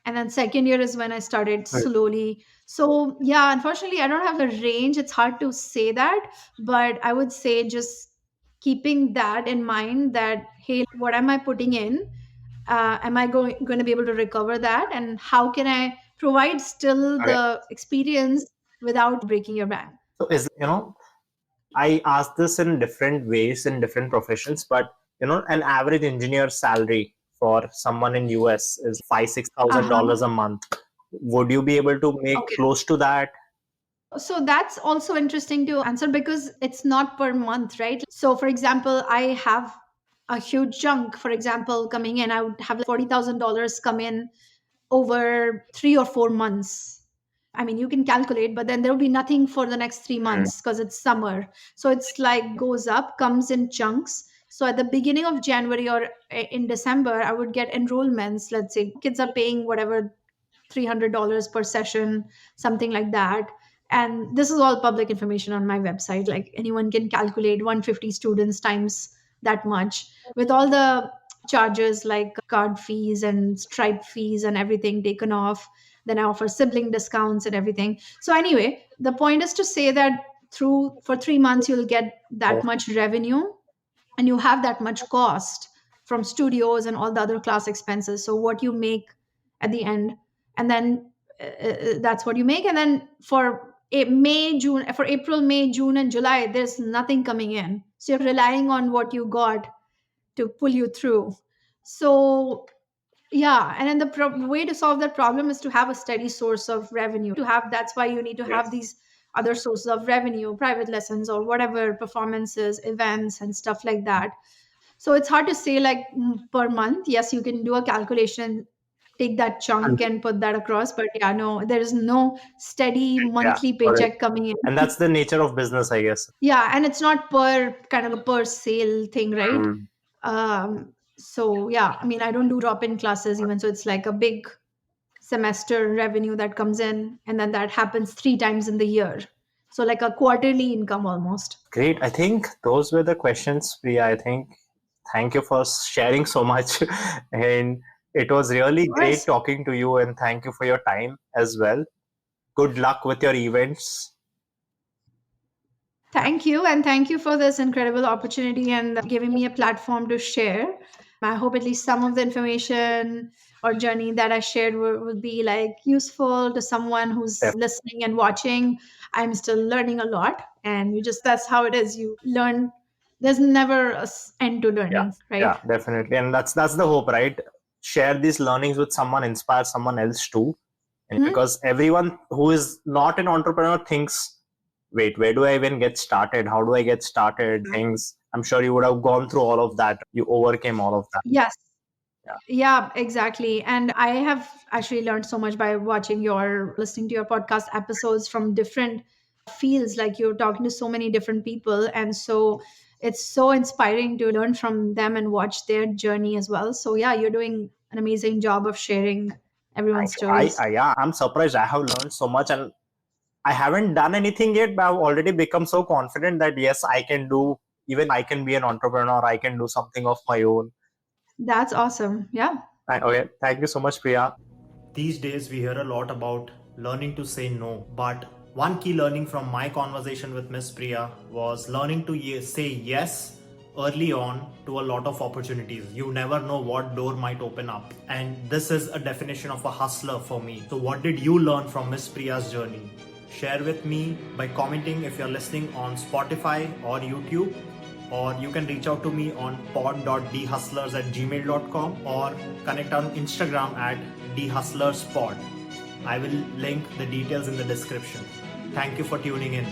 and then second year is when I started Right. slowly. So yeah, unfortunately I don't have a range. It's hard to say that, but I would say just keeping that in mind, that hey, what am I putting in? Am I going to be able to recover that, and how can I provide still Okay. the experience without breaking your bank? So I ask this in different ways in different professions, but an average engineer salary for someone in US is $5,000-6,000 a month. Would you be able to make Okay. close to that? So that's also interesting to answer because it's not per month, right? So for example, I have a huge chunk, for example, coming in. I would have like $40,000 come in over 3 or 4 months. I mean, you can calculate, but then there will be nothing for the next 3 months because it's summer. So it's like goes up, comes in chunks. So at the beginning of January or in December, I would get enrollments. Let's say kids are paying whatever $300 per session, something like that. And this is all public information on my website. Like anyone can calculate 150 students times that much with all the charges like card fees and Stripe fees and everything taken off. Then I offer sibling discounts and everything. So anyway, the point is to say that for 3 months you'll get that much revenue, and you have that much cost from studios and all the other class expenses. So what you make at the end, and then that's what you make. And then for April, May, June, and July, there's nothing coming in. So you're relying on what you got to pull you through. So yeah, and then the way to solve that problem is to have a steady source of revenue. That's why you need to have these other sources of revenue, private lessons or whatever, performances, events, and stuff like that. So it's hard to say like per month. Yes, you can do a calculation, take that chunk and put that across. But yeah, no, there is no steady Yeah, monthly got it. paycheck coming in. And that's the nature of business, I guess. Yeah, and it's not kind of a per sale thing, right? Mm. So yeah, I mean, I don't do drop-in classes even, so it's like a big semester revenue that comes in, and then that happens 3 times in the year. So like a quarterly income almost. Great. I think those were the questions, Priya. I think thank you for sharing so much. And it was really great talking to you, and thank you for your time as well. Good luck with your events. Thank you. And thank you for this incredible opportunity and giving me a platform to share. I hope at least some of the information or journey that I shared would be like useful to someone who's listening and watching. I'm still learning a lot, and that's how it is. You learn. There's never an end to Yeah, learning, right? yeah, definitely. And that's the hope, right? Share these learnings with someone, inspire someone else too. And Mhm. because everyone who is not an entrepreneur thinks, wait, where do I even get started? How do I get started? Things. I'm sure you would have gone through all of that. You overcame all of that. Yes. Yeah. Yeah, exactly. And I have actually learned so much by listening to your podcast episodes from different fields. Like you're talking to so many different people. And so it's so inspiring to learn from them and watch their journey as well. So, yeah, you're doing an amazing job of sharing everyone's Thank you. stories. Yeah, I'm surprised. I have learned so much, and I haven't done anything yet, but I've already become so confident that yes, I can do. Even I can be an entrepreneur. I can do something of my own. That's awesome. Yeah. Okay, thank you so much, Priya. These days, we hear a lot about learning to say no, but one key learning from my conversation with Miss Priya was learning to say yes early on to a lot of opportunities. You never know what door might open up, and this is a definition of a hustler for me. So, what did you learn from Miss Priya's journey? Share with me by commenting if you're listening on Spotify or YouTube, or you can reach out to me on pod.dhustlers@gmail.com or connect on Instagram at dhustlerspod. I will link the details in the description. Thank you for tuning in.